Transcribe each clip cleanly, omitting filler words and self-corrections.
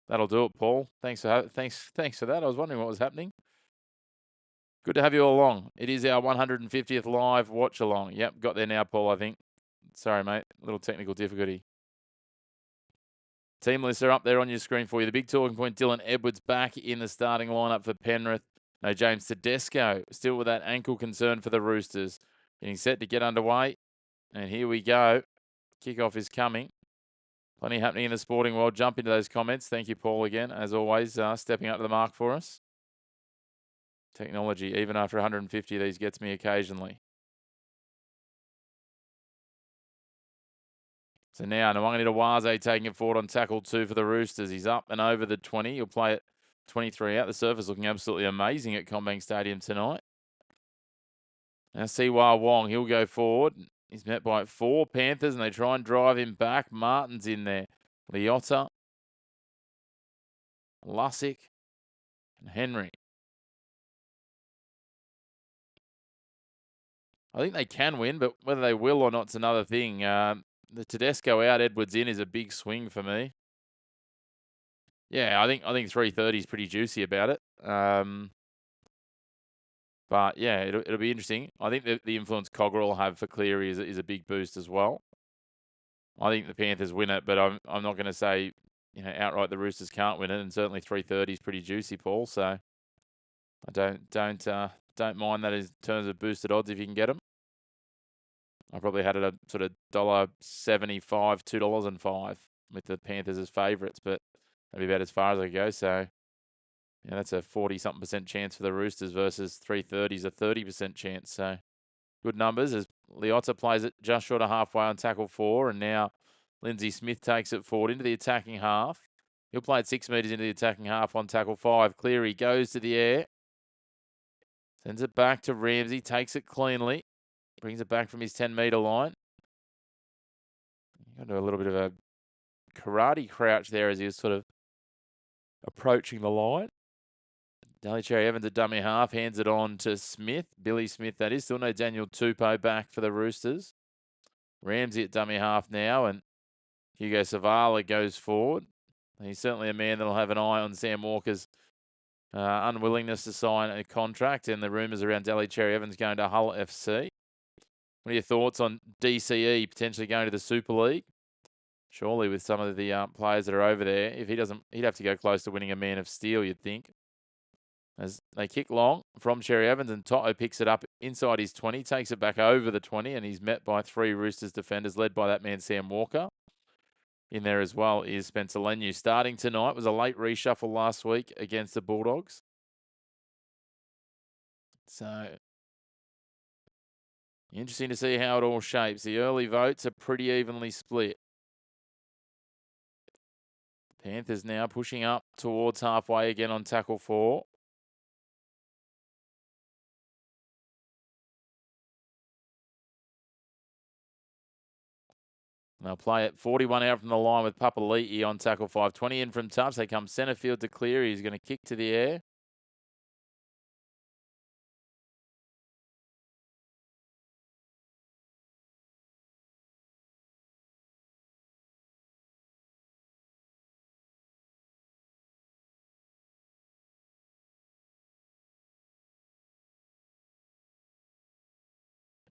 That'll do it, Paul. Thanks for that. I was wondering what was happening. Good to have you all along. It is our 150th live watch along. Yep, got there now, Paul, I think. Sorry, mate. A little technical difficulty. Team lists are up there on your screen for you. The big talking point, Dylan Edwards back in the starting lineup for Penrith. No James Tedesco, still with that ankle concern for the Roosters. Getting set to get underway. And here we go. Kickoff is coming. Plenty happening in the sporting world. Jump into those comments. Thank you, Paul, again, as always, stepping up to the mark for us. Technology, even after 150 of these, gets me occasionally. So now, Nwangani taking it forward on tackle 2 for the Roosters. He's up and over the 20. He'll play it 23 out. The surface looking absolutely amazing at CommBank Stadium tonight. Now, Siwa Wong, he'll go forward. He's met by 4 Panthers, and they try and drive him back. Martin's in there. Leota, Lussick, and Henry. I think they can win, but whether they will or not is another thing. The Tedesco out, Edwards in is a big swing for me. Yeah, I think 330 is pretty juicy about it. But yeah, it'll be interesting. I think the influence Cogger will have for Cleary is a big boost as well. I think the Panthers win it, but I'm not going to say outright the Roosters can't win it, and certainly 330 is pretty juicy, Paul. So I don't mind that in terms of boosted odds if you can get them. I probably had it a sort of $1.75, $2.05 with the Panthers as favourites, but that'd be about as far as I go. So yeah, that's a 40-something% chance for the Roosters versus 330 is a 30% chance. So good numbers as Leota plays it just short of halfway on tackle 4, and now Lindsay Smith takes it forward into the attacking half. He'll play it 6 metres into the attacking half on tackle 5. Cleary goes to the air, sends it back to Ramsey, takes it cleanly, brings it back from his 10-metre line. Got to do a little bit of a karate crouch there as he was sort of approaching the line. Daly Cherry Evans, a dummy half, hands it on to Smith. Billy Smith, that is. Still no Daniel Tupou back for the Roosters. Ramsey at dummy half now, and Hugo Savala goes forward. He's certainly a man that'll have an eye on Sam Walker's unwillingness to sign a contract and the rumours around Daly Cherry Evans going to Hull FC. What are your thoughts on DCE potentially going to the Super League? Surely with some of the players that are over there, if he doesn't, he'd have to go close to winning a Man of Steel, you'd think. As they kick long from Cherry Evans, and Toto picks it up inside his 20, takes it back over the 20, and he's met by 3 Roosters defenders led by that man Sam Walker. In there as well is Spencer Leniu. Starting tonight, was a late reshuffle last week against the Bulldogs. So interesting to see how it all shapes. The early votes are pretty evenly split. Panthers now pushing up towards halfway again on tackle 4. They'll play it 41 out from the line with Papali'i on tackle 5. 20 in from touch. They come centre field to Cleary. He's going to kick to the air.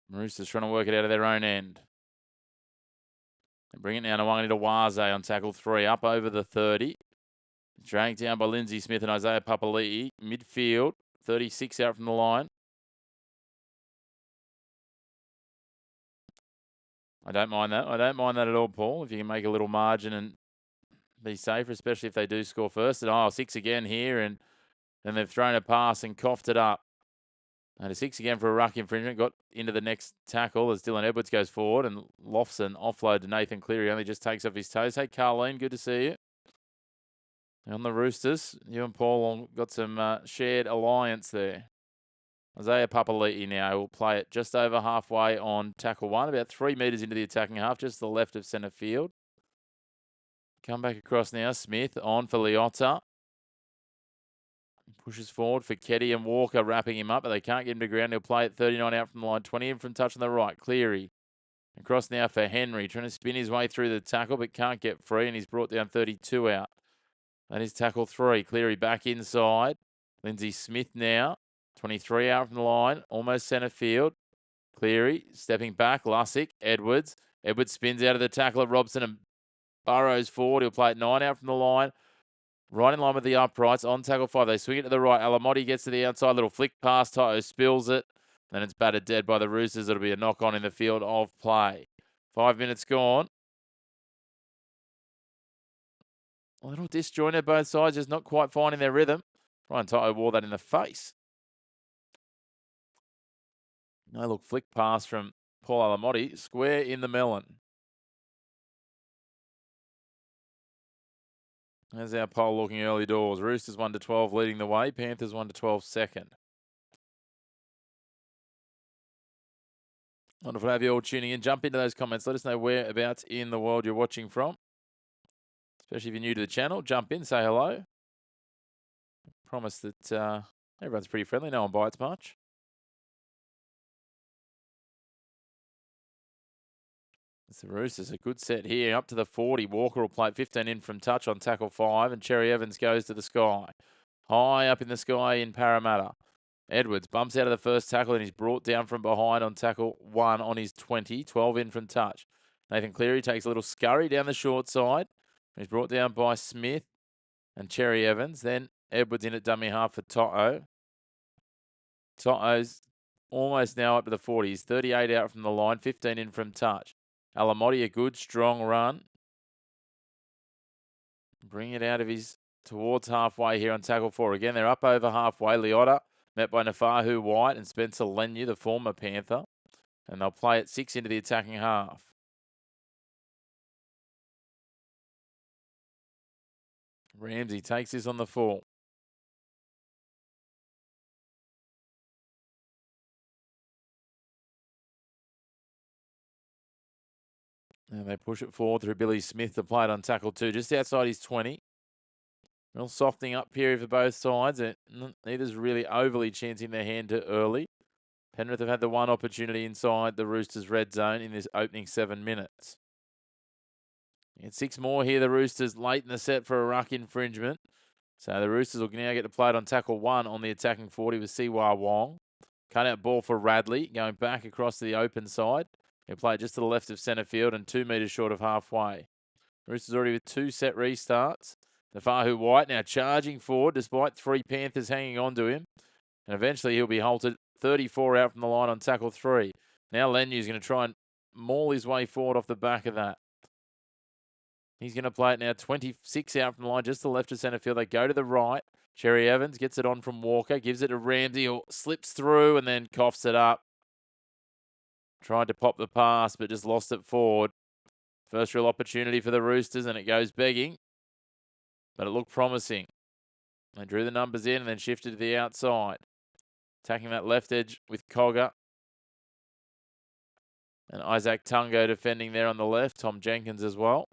Roosters trying to work it out of their own end. They bring it now to Nwangani on tackle 3. Up over the 30. Dragged down by Lindsay Smith and Isaiah Papali'i. Midfield. 36 out from the line. I don't mind that. I don't mind that at all, Paul. If you can make a little margin and be safer, especially if they do score first. And 6 again here, and then they've thrown a pass and coughed it up. And a 6 again for a ruck infringement. Got into the next tackle as Dylan Edwards goes forward and lofts an offload to Nathan Cleary. Only just takes off his toes. Hey, Carleen, good to see you. On the Roosters, you and Paul got some shared alliance there. Isaiah Papali'i now will play it just over halfway on tackle 1, about 3 metres into the attacking half, just to the left of centre field. Come back across now. Smith on for Leota. Pushes forward for Keddy and Walker wrapping him up, but they can't get him to ground. He'll play it 39 out from the line, 20 in from touch on the right. Cleary. Across now for Henry, trying to spin his way through the tackle, but can't get free, and he's brought down 32 out. That is tackle 3. Cleary back inside. Lindsay Smith now. 23 out from the line. Almost centre field. Cleary stepping back. Lussick. Edwards. Edwards spins out of the tackle of Robson and burrows forward. He'll play it 9 out from the line. Right in line with the uprights. On tackle 5. They swing it to the right. Alamotti gets to the outside. Little flick past. Toto spills it. Then it's battered dead by the Roosters. It'll be a knock on in the field of play. 5 minutes gone. A little disjointed both sides, just not quite finding their rhythm. Brian Toto wore that in the face. No look, flick pass from Paul Alamotti, square in the melon. There's our poll looking early doors. Roosters 1-12 leading the way. Panthers 1-12 second. Wonderful to have you all tuning in. Jump into those comments. Let us know whereabouts in the world you're watching from. Especially if you're new to the channel. Jump in, say hello. I promise that everyone's pretty friendly. No one bites much. It's the Roosters, a good set here, up to the 40. Walker will play 15 in from touch on tackle 5, and Cherry Evans goes to the sky. High up in the sky in Parramatta. Edwards bumps out of the first tackle and he's brought down from behind on tackle 1 on his 20. 12 in from touch. Nathan Cleary takes a little scurry down the short side. He's brought down by Smith and Cherry Evans. Then Edwards in at dummy half for Toto. Toto's almost now up to the 40s. 38 out from the line, 15 in from touch. Alamotti, a good, strong run. Bring it out of his towards halfway here on tackle 4. Again, they're up over halfway. Leota met by Nafahu White and Spencer Leniu, the former Panther. And they'll play it 6 into the attacking half. Ramsey takes this on the full. And they push it forward through Billy Smith to play it on tackle 2, just outside his 20. Real softening up period for both sides. And neither's really overly chancing their hand too early. Penrith have had the one opportunity inside the Roosters' red zone in this opening 7 minutes. And 6 more here, the Roosters late in the set for a ruck infringement. So the Roosters will now get to play it on tackle 1 on the attacking 40 with Siwa Wong. Cut out ball for Radley, going back across to the open side. He'll play it just to the left of centre field and 2 metres short of halfway. Roosters already with 2 set restarts. Nafahu White now charging forward despite 3 Panthers hanging on to him. And eventually he'll be halted 34 out from the line on tackle 3. Now Leniu's going to try and maul his way forward off the back of that. He's going to play it now 26 out from the line, just to the left of centre field. They go to the right. Cherry Evans gets it on from Walker, gives it to Ramsey, who slips through and then coughs it up. Tried to pop the pass, but just lost it forward. First real opportunity for the Roosters, and it goes begging. But it looked promising. They drew the numbers in and then shifted to the outside. Attacking that left edge with Cogger. And Isaac Tungo defending there on the left. Tom Jenkins as well.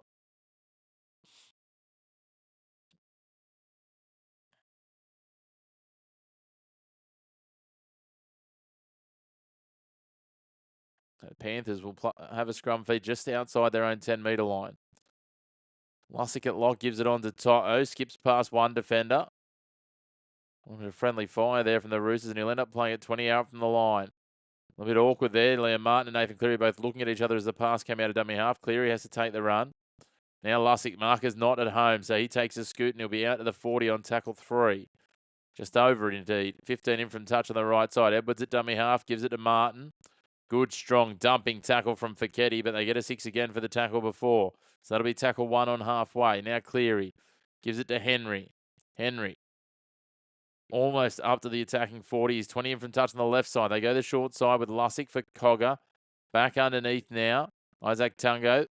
The Panthers will have a scrum feed just outside their own 10-metre line. Lussick at lock gives it on to Toto. Skips past one defender. A friendly fire there from the Roosters, and he'll end up playing it 20 out from the line. A little bit awkward there. Liam Martin and Nathan Cleary both looking at each other as the pass came out of dummy half. Cleary has to take the run. Now Lussick, marker's not at home, so he takes a scoot and he'll be out to the 40 on tackle 3. Just over it indeed. 15 in from touch on the right side. Edwards at dummy half, gives it to Martin. Good, strong, dumping tackle from Fiketti, but they get a 6 again for the tackle before. So that'll be tackle 1 on halfway. Now Cleary gives it to Henry. Henry almost up to the attacking 40. He's 20 in from touch on the left side. They go the short side with Lussick for Cogger. Back underneath now. Isaac Tungo.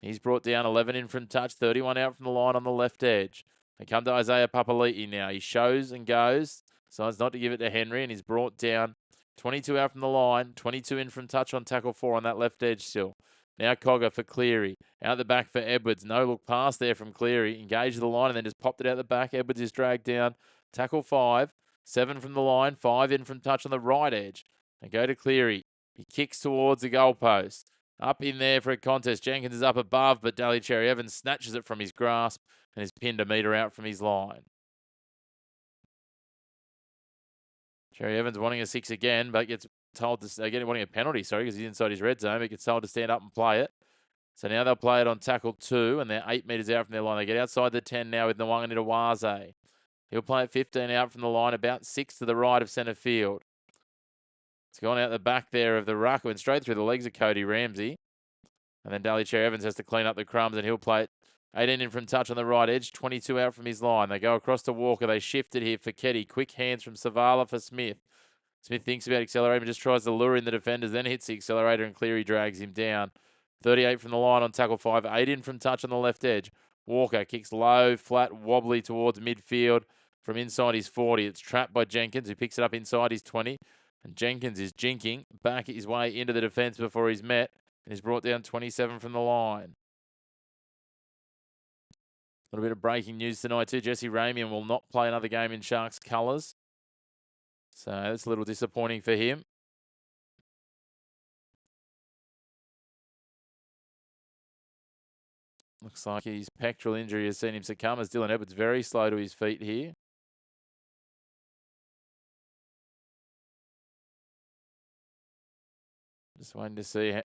He's brought down 11 in from touch. 31 out from the line on the left edge. They come to Isaiah Papali'i now. He shows and goes. Decides not to give it to Henry, and he's brought down 22 out from the line. 22 in from touch on tackle 4 on that left edge still. Now Cogger for Cleary. Out the back for Edwards. No look pass there from Cleary. Engaged the line and then just popped it out the back. Edwards is dragged down. Tackle 5. 7 from the line. 5 in from touch on the right edge. They go to Cleary. He kicks towards the goalpost. Up in there for a contest. Jenkins is up above, but Daly Cherry Evans snatches it from his grasp and is pinned a metre out from his line. Cherry Evans wanting a 6 again, but gets told to wanting a penalty, because he's inside his red zone, but gets told to stand up and play it. So now they'll play it on tackle 2, and they're 8 metres out from their line. They get outside the 10 now with Nwanga Nitawaze. He'll play it 15 out from the line, about 6 to the right of centre field. It's gone out the back there of the ruck, went straight through the legs of Cody Ramsey. And then Daly Cherry Evans has to clean up the crumbs, and he'll play it 18 in from touch on the right edge, 22 out from his line. They go across to Walker. They shifted here for Ketty. Quick hands from Savala for Smith. Smith thinks about accelerating, just tries to lure in the defenders, then hits the accelerator, and Cleary drags him down. 38 from the line on tackle 5, 8 in from touch on the left edge. Walker kicks low, flat, wobbly towards midfield from inside his 40. It's trapped by Jenkins, who picks it up inside his 20. And Jenkins is jinking back his way into the defence before he's met, and is brought down 27 from the line. A little bit of breaking news tonight too. Jesse Ramian will not play another game in Sharks colours. So that's a little disappointing for him. Looks like his pectoral injury has seen him succumb, as Dylan Edwards very slow to his feet here. Just waiting to see. He's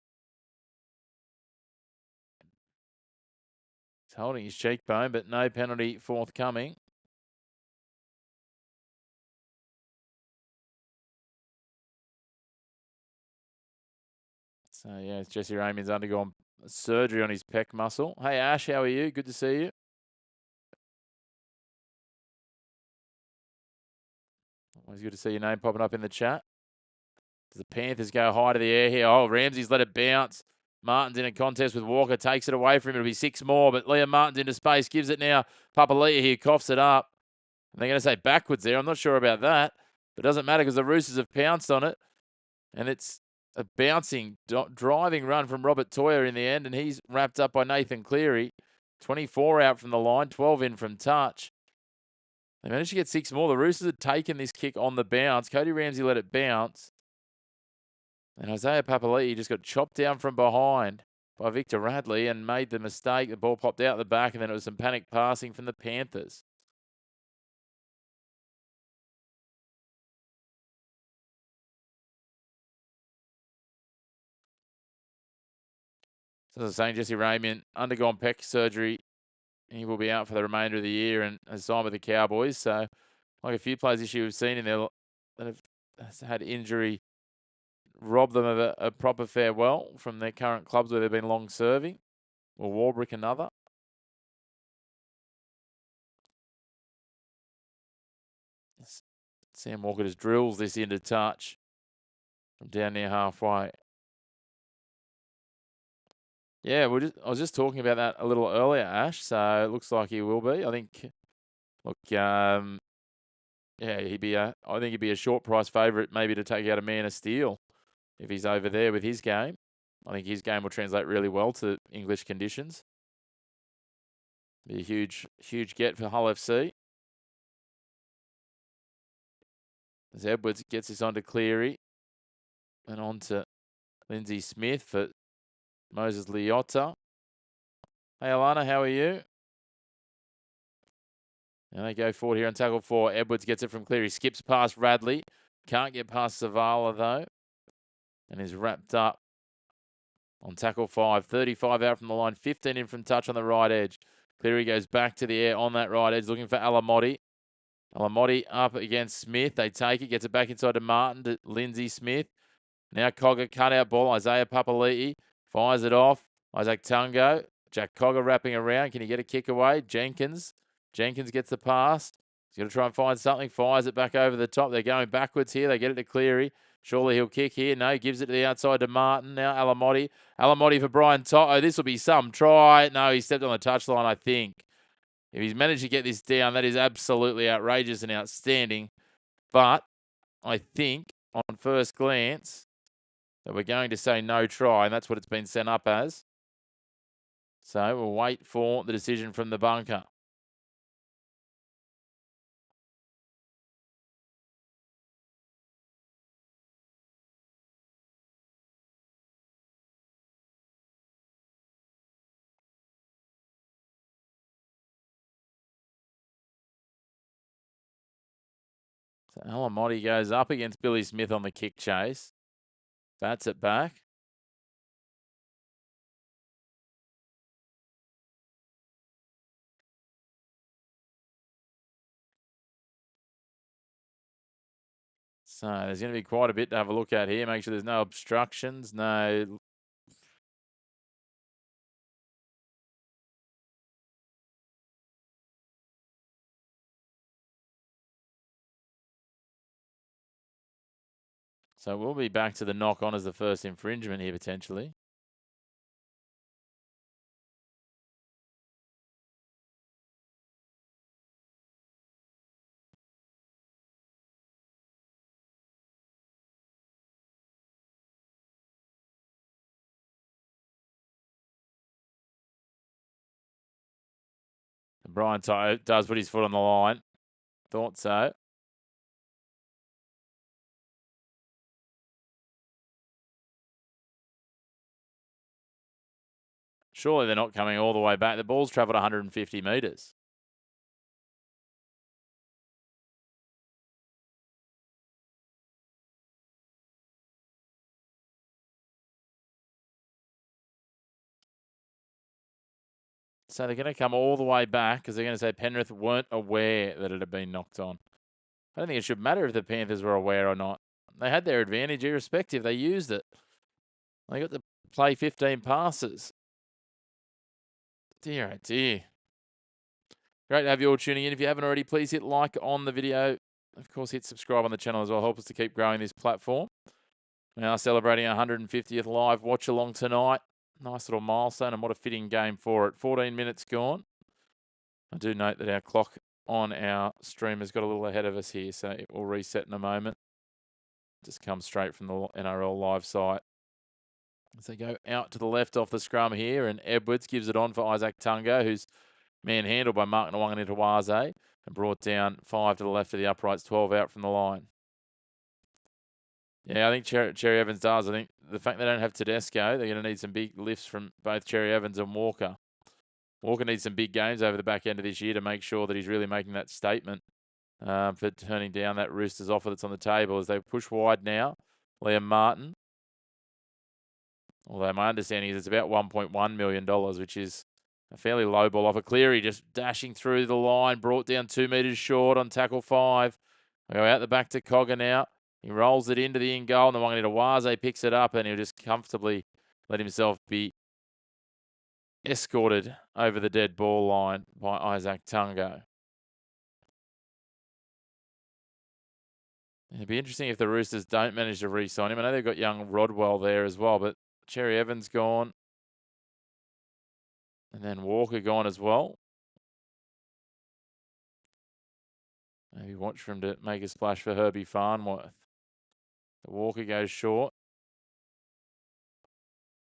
holding his cheekbone, but no penalty forthcoming. So, yeah, Jesse Ramian's undergone surgery on his pec muscle. Hey, Ash, how are you? Good to see you. Always good to see your name popping up in the chat. Does the Panthers go high to the air here? Oh, Ramsey's let it bounce. Martin's in a contest with Walker, takes it away from him. It'll be 6 more, but Liam Martin's into space, gives it now. Papali'i here coughs it up. And they're going to say backwards there. I'm not sure about that, but it doesn't matter because the Roosters have pounced on it. And it's a bouncing, driving run from Robert Toyer in the end, and he's wrapped up by Nathan Cleary. 24 out from the line, 12 in from touch. They managed to get 6 more. The Roosters had taken this kick on the bounce. Cody Ramsey let it bounce. And Isaiah Papali'i just got chopped down from behind by Victor Radley and made the mistake. The ball popped out the back, and then it was some panic passing from the Panthers. So as I was saying, Jesse Ramian undergone pec surgery. He will be out for the remainder of the year and has signed with the Cowboys. So, like a few players this year we've seen in there that have had injury rob them of a proper farewell from their current clubs where they've been long serving. Or Warbrick another. Sam Walker just drills this into touch from down near halfway. Yeah, I was just talking about that a little earlier, Ash. So it looks like he will be. I think. Look, yeah, I think he'd be a short price favourite, maybe to take out a Man of Steel if he's over there with his game. I think his game will translate really well to English conditions. Be a huge, huge get for Hull FC. As Edwards gets this onto Cleary and on to Lindsay Smith for Moses Leota. Hey, Alana, how are you? And they go forward here on tackle 4. Edwards gets it from Cleary. Skips past Radley. Can't get past Zavala, though. And is wrapped up on tackle 5. 35 out from the line. 15 in from touch on the right edge. Cleary goes back to the air on that right edge, looking for Alamotti. Alamotti up against Smith. They take it. Gets it back inside to Martin, to Lindsay Smith. Now Cogger, cut out ball. Isaiah Papali'i fires it off. Isaac Tungo. Jack Cogger wrapping around. Can he get a kick away? Jenkins gets the pass. He's going to try and find something. Fires it back over the top. They're going backwards here. They get it to Cleary. Surely he'll kick here. No, gives it to the outside to Martin. Now Alamotti. Alamotti for Brian Toto. This will be some try. No, he stepped on the touchline, I think. If he's managed to get this down, that is absolutely outrageous and outstanding. But I think on first glance that we're going to say no try, and that's what it's been sent up as. So we'll wait for the decision from the bunker. So Alamotti goes up against Billy Smith on the kick chase. Bats it back. So there's going to be quite a bit to have a look at here. Make sure there's no obstructions, no... So we'll be back to the knock-on as the first infringement here, potentially. Brian Tyler does put his foot on the line. Thought so. Surely they're not coming all the way back. The ball's travelled 150 metres. So they're going to come all the way back because they're going to say Penrith weren't aware that it had been knocked on. I don't think it should matter if the Panthers were aware or not. They had their advantage irrespective. They used it. They got to play 15 passes. Dear, oh dear. Great to have you all tuning in. If you haven't already, please hit like on the video. Of course, hit subscribe on the channel as well. Help us to keep growing this platform. We are celebrating our 150th live watch along tonight. Nice little milestone, and what a fitting game for it. 14 minutes gone. I do note that our clock on our stream has got a little ahead of us here, so it will reset in a moment. Just come straight from the NRL live site. As they go out to the left off the scrum here, and Edwards gives it on for Isaac Tungo, who's manhandled by Mark Nwanga into Waze and brought down 5 to the left of the uprights, 12 out from the line. Yeah, I think Cherry Evans does. I think the fact they don't have Tedesco, they're going to need some big lifts from both Cherry Evans and Walker. Walker needs some big games over the back end of this year to make sure that he's really making that statement for turning down that Roosters offer that's on the table as they push wide now. Liam Martin. Although my understanding is it's about $1.1 million, which is a fairly low ball offer. Cleary just dashing through the line, brought down 2 metres short on tackle 5. They go out the back to Cogger now. He rolls it into the in goal, and the one into Waze picks it up, and he'll just comfortably let himself be escorted over the dead ball line by Isaac Tungo. It'd be interesting if the Roosters don't manage to re-sign him. I know they've got young Rodwell there as well, but Cherry Evans gone. And then Walker gone as well. Maybe watch for him to make a splash for Herbie Farnworth. The Walker goes short.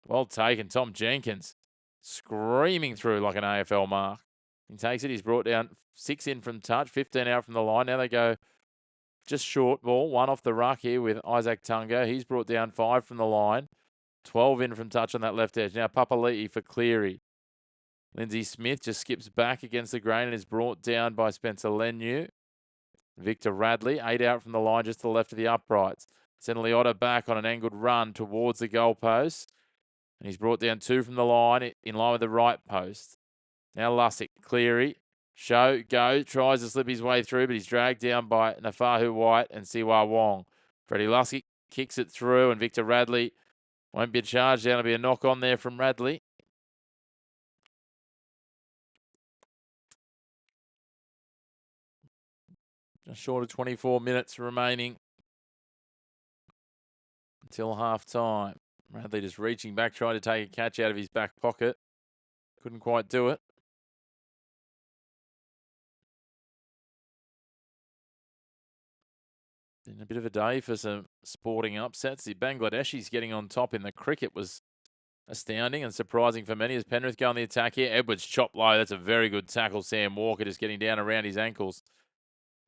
Well taken. Tom Jenkins screaming through like an AFL mark. He takes it. He's brought down 6 in from touch, 15 out from the line. Now they go just short ball. 1 off the ruck here with Isaac Tungo. He's brought down 5 from the line. 12 in from touch on that left edge. Now Papali'i for Cleary. Lindsay Smith just skips back against the grain and is brought down by Spencer Leniu. Victor Radley, 8 out from the line just to the left of the uprights. Send Leota back on an angled run towards the goalpost. And he's brought down 2 from the line in line with the right post. Now Lussick, Cleary, show, go, tries to slip his way through, but he's dragged down by Nafahu White and Siwa Wong. Freddie Lussick kicks it through, and Victor Radley won't be charged. There'll be a knock on there from Radley. Just short of 24 minutes remaining until half time. Radley just reaching back, trying to take a catch out of his back pocket. Couldn't quite do it. Been a bit of a day for some sporting upsets. The Bangladeshis getting on top in the cricket was astounding and surprising for many as Penrith go on the attack here. Edwards chop low. That's a very good tackle. Sam Walker just getting down around his ankles.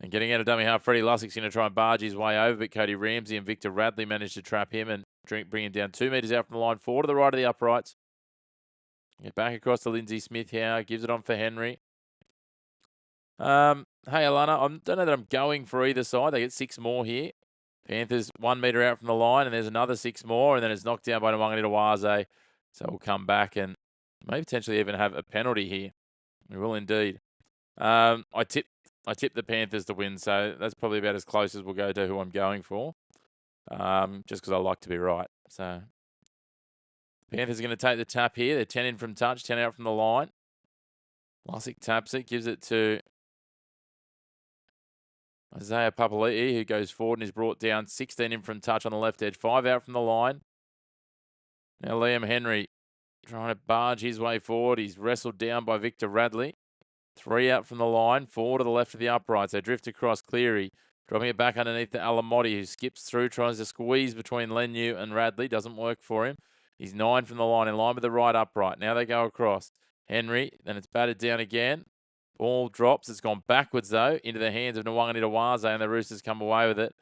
And getting out of dummy half, Freddie Lussick's going to try and barge his way over, but Cody Ramsey and Victor Radley managed to trap him and bring him down 2 metres out from the line, 4 to the right of the uprights. Get back across to Lindsay Smith here, gives it on for Henry. Hey, Alana, I don't know that I'm going for either side. They get 6 more here. Panthers 1 metre out from the line, and there's another 6 more, and then it's knocked down by Nwangani. So we'll come back and may potentially even have a penalty here. We will indeed. I tipped the Panthers to win, so that's probably about as close as we'll go to who I'm going for. Just because I like to be right. So Panthers are going to take the tap here. They're 10 in from touch, 10 out from the line. Lussick taps it, gives it to Isaiah Papali'i, who goes forward and is brought down. 16 in from touch on the left edge, 5 out from the line. Now Liam Henry trying to barge his way forward. He's wrestled down by Victor Radley. 3 out from the line, 4 to the left of the uprights. They drift across Cleary, dropping it back underneath the Alamotti, who skips through, tries to squeeze between Lenu and Radley. Doesn't work for him. He's 9 from the line, in line with the right upright. Now they go across. Henry, then it's batted down again. Ball drops. It's gone backwards, though, into the hands of Nwangani, and the Roosters come away with it.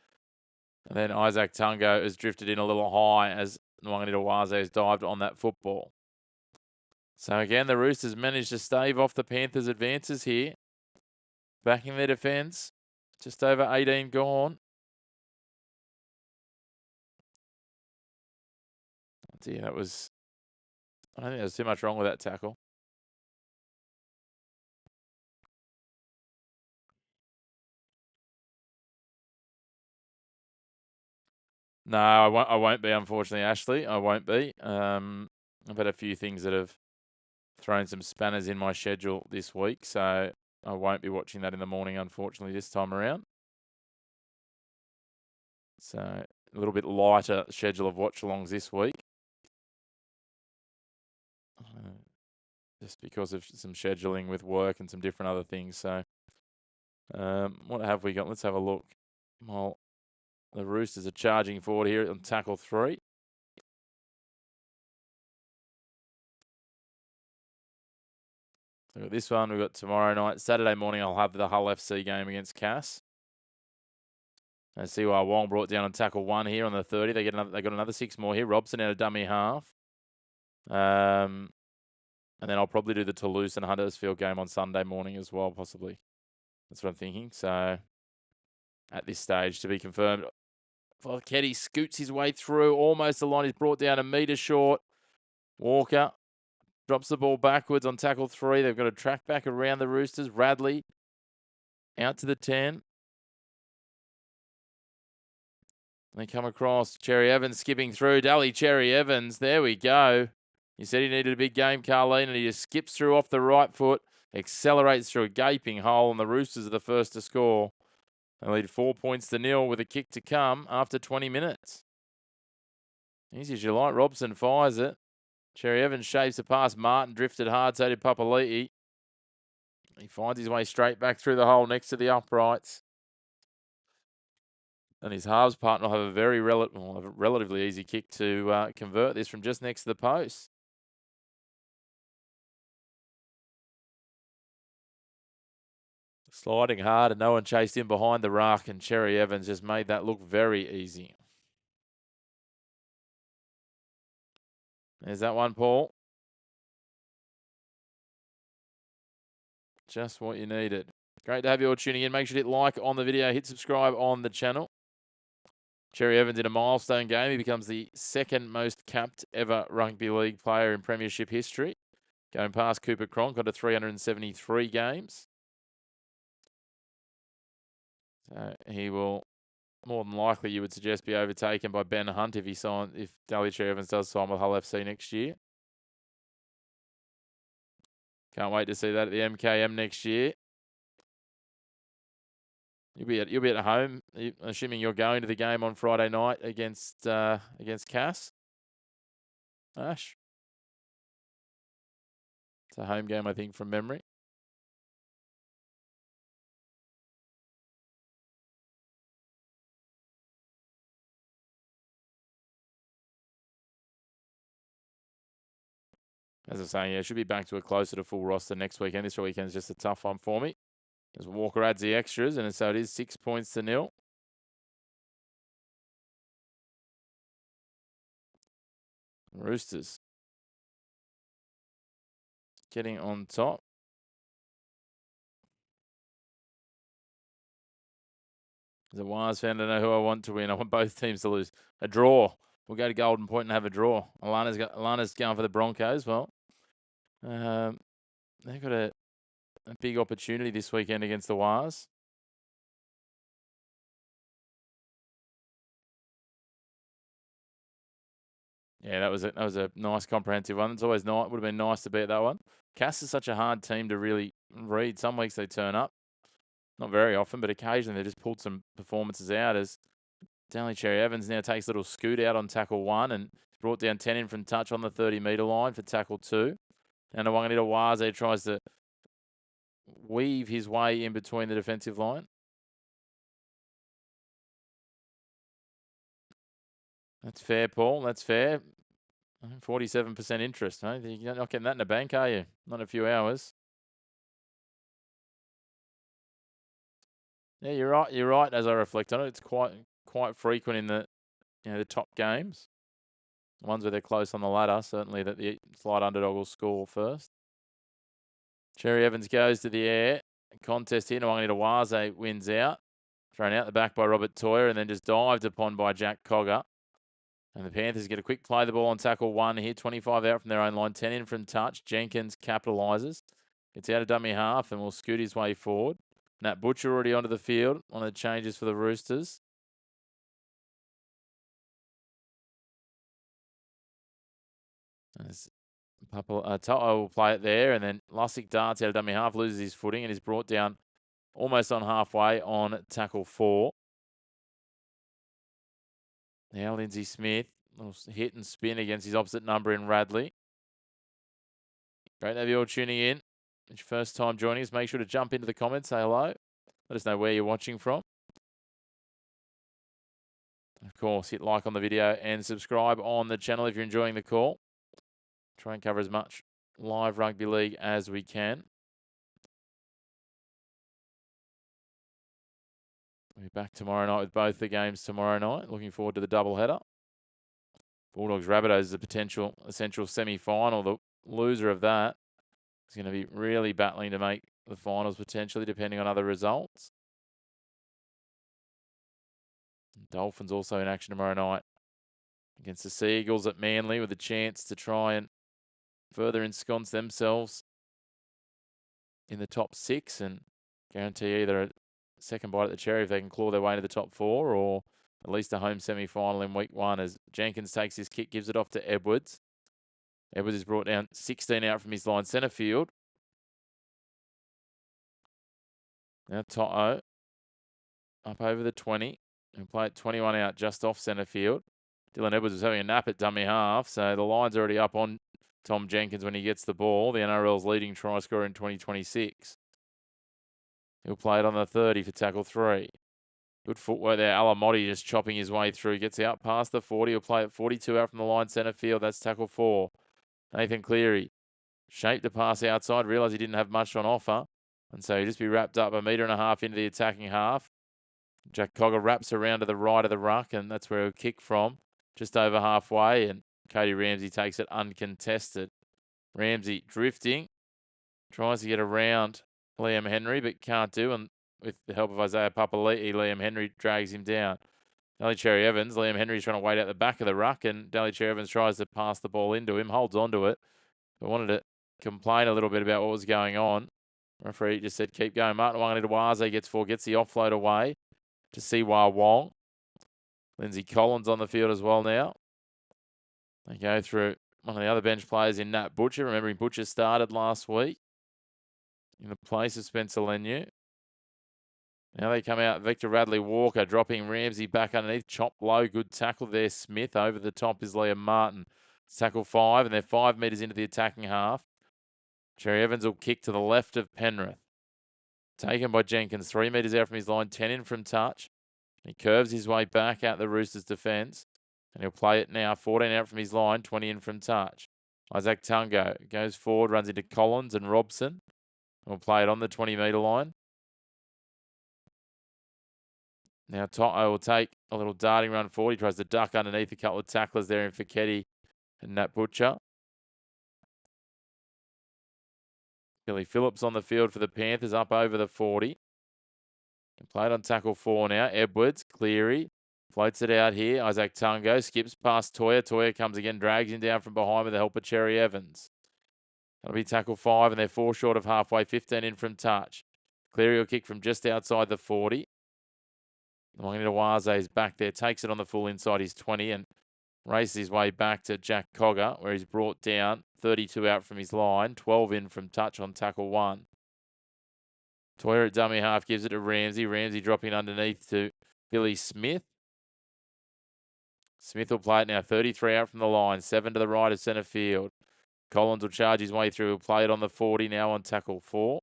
And then Isaac Tungo has drifted in a little high as Nwangani has dived on that football. So again, the Roosters managed to stave off the Panthers' advances here. Backing their defence. Just over 18 gone. Oh dear, I don't think there was too much wrong with that tackle. No, I won't be, unfortunately, Ashley. I won't be. I've had a few things that have thrown some spanners in my schedule this week, so I won't be watching that in the morning, unfortunately, this time around. So a little bit lighter schedule of watch-alongs this week. Just because of some scheduling with work and some different other things. So what have we got? Let's have a look. Well, the Roosters are charging forward here on tackle 3. So we've got this one. We've got tomorrow night. Saturday morning, I'll have the Hull FC game against Cass. And see why Wong brought down on tackle 1 here on the 30. They got another 6 more here. Robson out of dummy half. And then I'll probably do the Toulouse and Huddersfield game on Sunday morning as well, possibly. That's what I'm thinking. So at this stage, to be confirmed. Volketti scoots his way through. Almost the line. He's brought down a metre short. Walker drops the ball backwards on tackle 3. They've got a track back around the Roosters. Radley out to the 10. They come across. Cherry Evans skipping through. Dally Cherry Evans. There we go. He said he needed a big game, Carleen, and he just skips through off the right foot, accelerates through a gaping hole, and the Roosters are the first to score. They lead 4 points to 0 with a kick to come after 20 minutes. Easy as you like. Robson fires it. Cherry Evans shaves it past Martin, drifted hard, so did Papali'i. He finds his way straight back through the hole next to the uprights. And his halves partner will have a relatively easy kick to convert this from just next to the post. Sliding hard and no one chased in behind the ruck, and Cherry Evans just made that look very easy. There's that one, Paul. Just what you needed. Great to have you all tuning in. Make sure to hit like on the video, hit subscribe on the channel. Cherry Evans in a milestone game. He becomes the second most capped ever rugby league player in premiership history. Going past Cooper Cronk onto 373 games. So he will, more than likely, you would suggest, be overtaken by Ben Hunt if Dally Cherry Evans does sign with Hull FC next year. Can't wait to see that at the MKM next year. You'll be at home, assuming you're going to the game on Friday night against Cass. Ash. It's a home game, I think, from memory. As I was saying, yeah, should be back to a closer to full roster next weekend. This weekend is just a tough one for me. As Walker adds the extras, and so it is 6 points to 0. Roosters getting on top. As a Wise fan, I know who I want to win. I want both teams to lose. A draw. We'll go to Golden Point and have a draw. Alana's going for the Broncos. Well, they've got a big opportunity this weekend against the Wires. Yeah, that was a nice comprehensive one. It's always nice. Would have been nice to beat that one. Cass is such a hard team to really read. Some weeks they turn up, not very often, but occasionally they just pulled some performances out. As Stanley Cherry Evans now takes a little scoot out on tackle 1 and brought down 10 in from touch on the 30-metre line for tackle 2. And Wanganita Waze tries to weave his way in between the defensive line. That's fair, Paul. That's fair. 47% interest. Huh? You're not getting that in the bank, are you? Not in a few hours. Yeah, you're right. You're right. As I reflect on it, it's quite frequent in the top games, the ones where they're close on the ladder. Certainly, that the slight underdog will score first. Cherry Evans goes to the air. Contest here. Wanganita Waze wins out. Thrown out the back by Robert Toyer and then just dived upon by Jack Cogger. And the Panthers get a quick play the ball on tackle 1 here. 25 out from their own line. 10 in from touch. Jenkins capitalises. Gets out of dummy half and will scoot his way forward. Nat Butcher already onto the field. One of the changes for the Roosters. As To'o will play it there. And then Lussick darts out of dummy half. Loses his footing and is brought down almost on halfway on tackle 4. Now Lindsay Smith, little hit and spin against his opposite number in Radley. Great to have you all tuning in. It's your first time joining us. Make sure to jump into the comments, say hello. Let us know where you're watching from. Of course, hit like on the video and subscribe on the channel if you're enjoying the call. Try and cover as much live rugby league as we can. We'll be back tomorrow night with both the games tomorrow night. Looking forward to the doubleheader. Bulldogs Rabbitohs is a potential essential semi-final. The loser of that is going to be really battling to make the finals potentially, depending on other results. Dolphins also in action tomorrow night against the Sea Eagles at Manly, with a chance to try and further ensconce themselves in the top 6 and guarantee either a second bite at the cherry if they can claw their way into the top 4, or at least a home semi-final in week 1, as Jenkins takes his kick, gives it off to Edwards. Edwards is brought down 16 out from his line centre field. Now To'o up over the 20 and play it 21 out just off centre field. Dylan Edwards was having a nap at dummy half, so the line's already up on Tom Jenkins when he gets the ball, the NRL's leading try scorer in 2026. He'll play it on the 30 for tackle 3. Good footwork there. Alamotti just chopping his way through. Gets out past the 40. He'll play it 42 out from the line centre field. That's tackle 4. Nathan Cleary shaped the pass outside. Realised he didn't have much on offer. And so he just be wrapped up 1.5 metres into the attacking half. Jack Cogger wraps around to the right of the ruck, and that's where he'll kick from. Just over halfway, and Cody Ramsey takes it uncontested. Ramsey drifting. Tries to get around Liam Henry, but can't do. And with the help of Isaiah Papali'i, Liam Henry drags him down. Daly Cherry Evans, Liam Henry's trying to wait out the back of the ruck, and Daly Cherry Evans tries to pass the ball into him, holds onto it. But wanted to complain a little bit about what was going on. Referee just said, keep going. Martin Wanganita Waze gets 4, gets the offload away to Siwa Wong. Lindsay Collins on the field as well now. They go through one of the other bench players in Nat Butcher. Remembering Butcher started last week in the place of Spencer Leniu. Now they come out. Victor Radley Walker dropping Ramsey back underneath. Chop low. Good tackle there. Smith over the top is Liam Martin. Tackle 5, and they're 5 metres into the attacking half. Cherry Evans will kick to the left of Penrith. Taken by Jenkins. 3 metres out from his line. 10 in from touch. He curves his way back out the Roosters' defence. And he'll play it now. 14 out from his line. 20 in from touch. Isaac Tungo goes forward, runs into Collins and Robson. We'll play it on the 20-metre line. Now To'o will take a little darting run forward. He tries to duck underneath a couple of tacklers there in Fiketti and Nat Butcher. Billy Phillips on the field for the Panthers, up over the 40. Played on tackle 4 now. Edwards, Cleary, floats it out here. Isaac Tungo skips past Toya. Toya comes again, drags him down from behind with the help of Cherry Evans. That'll be tackle 5, and they're 4 short of halfway, 15 in from touch. Cleary will kick from just outside the 40. Wanganitawaze is back there, takes it on the full inside his 20 and races his way back to Jack Cogger, where he's brought down 32 out from his line, 12 in from touch on tackle 1. Toya at dummy half gives it to Ramsey. Ramsey dropping underneath to Billy Smith. Smith will play it now, 33 out from the line, 7 to the right of centre field. Collins will charge his way through. He'll play it on the 40 now on tackle 4.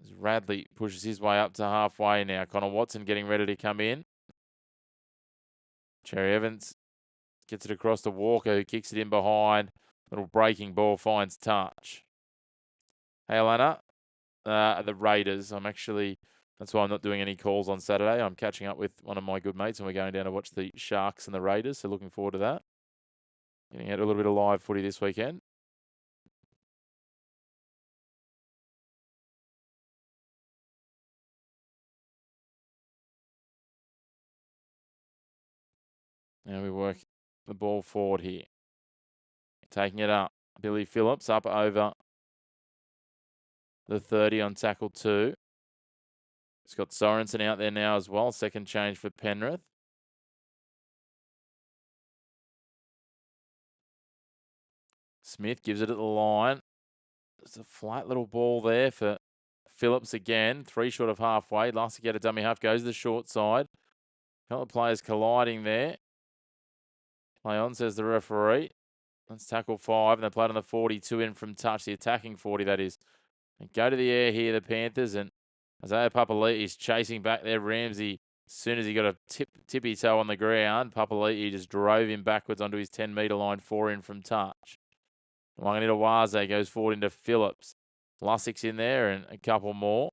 As Radley pushes his way up to halfway now. Connor Watson getting ready to come in. Cherry Evans gets it across to Walker, who kicks it in behind. Little breaking ball finds touch. Hey, Alana, the Raiders. That's why I'm not doing any calls on Saturday. I'm catching up with one of my good mates, and we're going down to watch the Sharks and the Raiders. So looking forward to that. Getting out a little bit of live footy this weekend. Now we work the ball forward here. Taking it up. Billy Phillips up over the 30 on tackle 2. He's got Sorensen out there now as well. Second change for Penrith. Smith gives it at the line. There's a flat little ball there for Phillips again. 3 short of halfway. Last to get a dummy half. Goes to the short side. A couple of players colliding there. Play on, says the referee. That's tackle 5. And they played on the 42 in from touch. The attacking 40, that is. And go to the air here, the Panthers. And Isaiah Papali'i's chasing back there. Ramsey, as soon as he got a tippy toe on the ground, Papali'i just drove him backwards onto his 10-metre line. 4 in from touch. Wanganitawaze goes forward into Phillips. Lussick's in there and a couple more.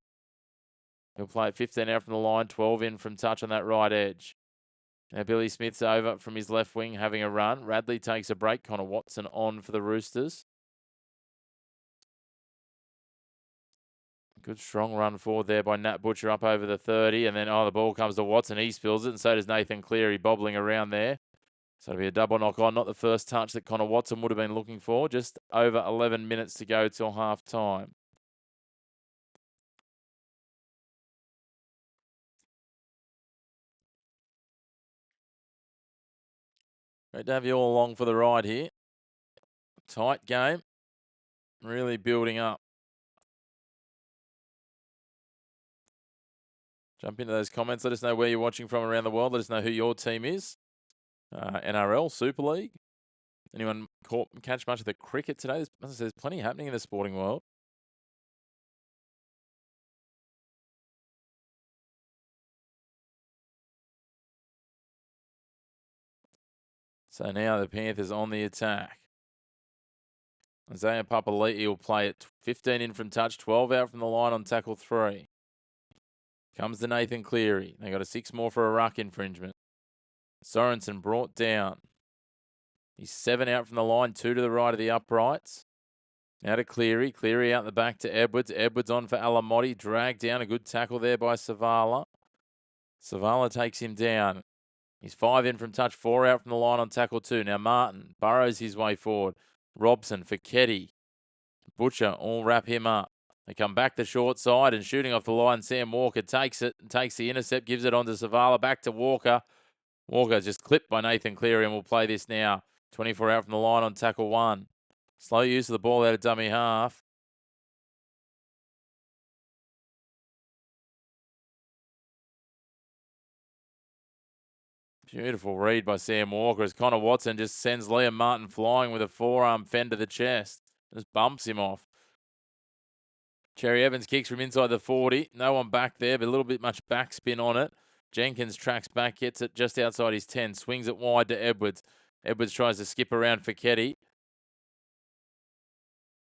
He'll play at 15 out from the line, 12 in from touch on that right edge. Now Billy Smith's over from his left wing having a run. Radley takes a break. Connor Watson on for the Roosters. Good strong run forward there by Nat Butcher up over the 30. And then, the ball comes to Watson. He spills it, and so does Nathan Cleary bobbling around there. So it'll be a double knock on. Not the first touch that Connor Watson would have been looking for. Just over 11 minutes to go till half time. Great to have you all along for the ride here. Tight game. Really building up. Jump into those comments. Let us know where you're watching from around the world. Let us know who your team is. NRL, Super League. Anyone catch much of the cricket today? There's plenty happening in the sporting world. So now the Panthers on the attack. Isaiah Papali'i will play it 15 in from touch, 12 out from the line on tackle 3. Comes to Nathan Cleary. They got a 6 more for a ruck infringement. Sorensen brought down. He's 7 out from the line, 2 to the right of the uprights. Now to Cleary. Cleary out the back to Edwards. Edwards on for Alamotti. Dragged down. A good tackle there by Savala. Savala takes him down. He's 5 in from touch, 4 out from the line on tackle 2. Now Martin burrows his way forward. Robson, Fiketti, Butcher all wrap him up. They come back the short side and shooting off the line. Sam Walker takes it and takes the intercept, gives it on to Savala. Back to Walker. Walker just clipped by Nathan Cleary and will play this now. 24 out from the line on tackle 1. Slow use of the ball out of dummy half. Beautiful read by Sam Walker as Connor Watson just sends Liam Martin flying with a forearm fend to the chest. Just bumps him off. Cherry Evans kicks from inside the 40. No one back there, but a little bit much backspin on it. Jenkins tracks back, gets it just outside his 10. Swings it wide to Edwards. Edwards tries to skip around Fiketti.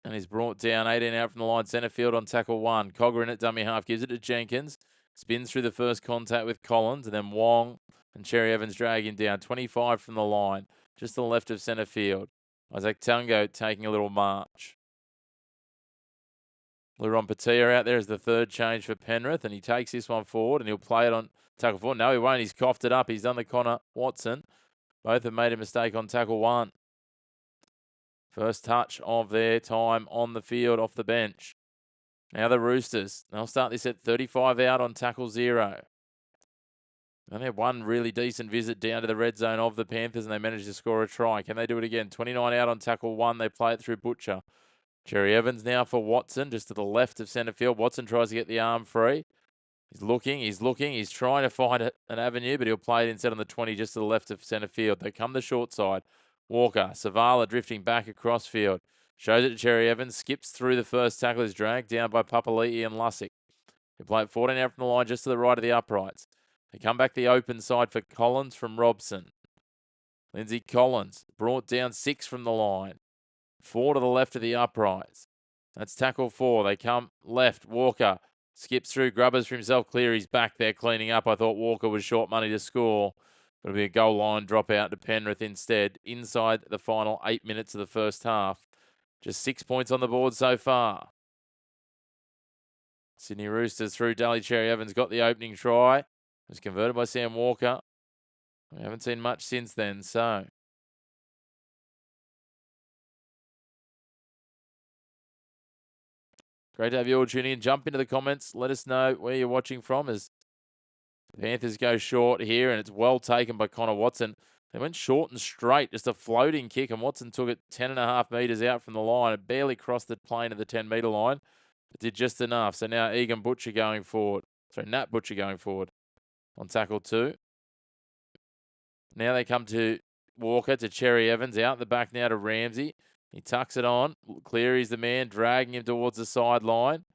And he's brought down 18 out from the line centre field on tackle 1. Cogger in at dummy half, gives it to Jenkins. Spins through the first contact with Collins, and then Wong and Cherry Evans drag him down. 25 from the line, just to the left of centre field. Isaac Tungo taking a little march. Luron Patia out there as the third change for Penrith, and he takes this one forward and he'll play it on tackle 4. No, he won't. He's coughed it up. He's done the Connor Watson. Both have made a mistake on tackle 1. First touch of their time on the field off the bench. Now the Roosters. They'll start this at 35 out on tackle 0. They had one really decent visit down to the red zone of the Panthers, and they managed to score a try. Can they do it again? 29 out on tackle 1. They play it through Butcher. Cherry Evans now for Watson, just to the left of centre field. Watson tries to get the arm free. He's looking. He's trying to find an avenue, but he'll play it instead on the 20, just to the left of centre field. They come the short side. Walker, Savala drifting back across field. Shows it to Cherry Evans. Skips through the first tackle. Is dragged down by Papali'i and Lussick. They play it 14 out from the line, just to the right of the uprights. They come back the open side for Collins from Robson. Lindsay Collins brought down 6 from the line. 4 to the left of the uprights. That's tackle 4. They come left. Walker skips through. Grubbers for himself. Clear. He's back there cleaning up. I thought Walker was short money to score. It'll be a goal line dropout to Penrith instead. Inside the final 8 minutes of the first half. Just 6 points on the board so far. Sydney Roosters through. Daly Cherry Evans got the opening try. It was converted by Sam Walker. We haven't seen much since then, so. Great to have you all tuning in. Jump into the comments. Let us know where you're watching from as the Panthers go short here, and it's well taken by Connor Watson. They went short and straight, just a floating kick, and Watson took it 10.5 metres out from the line. It barely crossed the plane of the 10-metre line, but did just enough. So now Egan Butcher going forward. Sorry, Nat Butcher going forward on tackle 2. Now they come to Walker, to Cherry Evans, out the back now to Ramsey. He tucks it on. Cleary's the man, dragging him towards the sideline.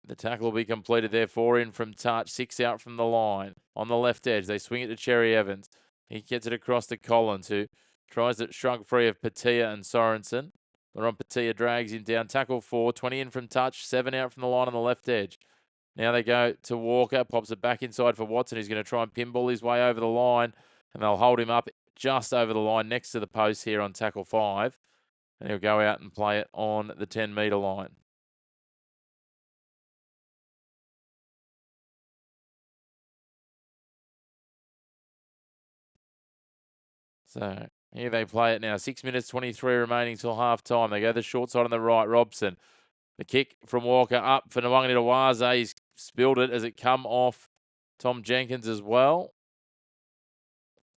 The tackle will be completed there. 4 in from touch, 6 out from the line. On the left edge, they swing it to Cherry Evans. He gets it across to Collins, who tries to shrug free of Patia and Sorensen. Laurent Patia drags him down. Tackle 4, 20 in from touch, 7 out from the line on the left edge. Now they go to Walker, pops it back inside for Watson. He's going to try and pinball his way over the line, and they'll hold him up just over the line next to the post here on tackle 5. And he'll go out and play it on the 10-metre line. So here they play it now. 6 minutes 23 remaining till half time. They go the short side on the right. Robson. The kick from Walker up for Nwanganidawaze. He's spilled it as it come off Tom Jenkins as well.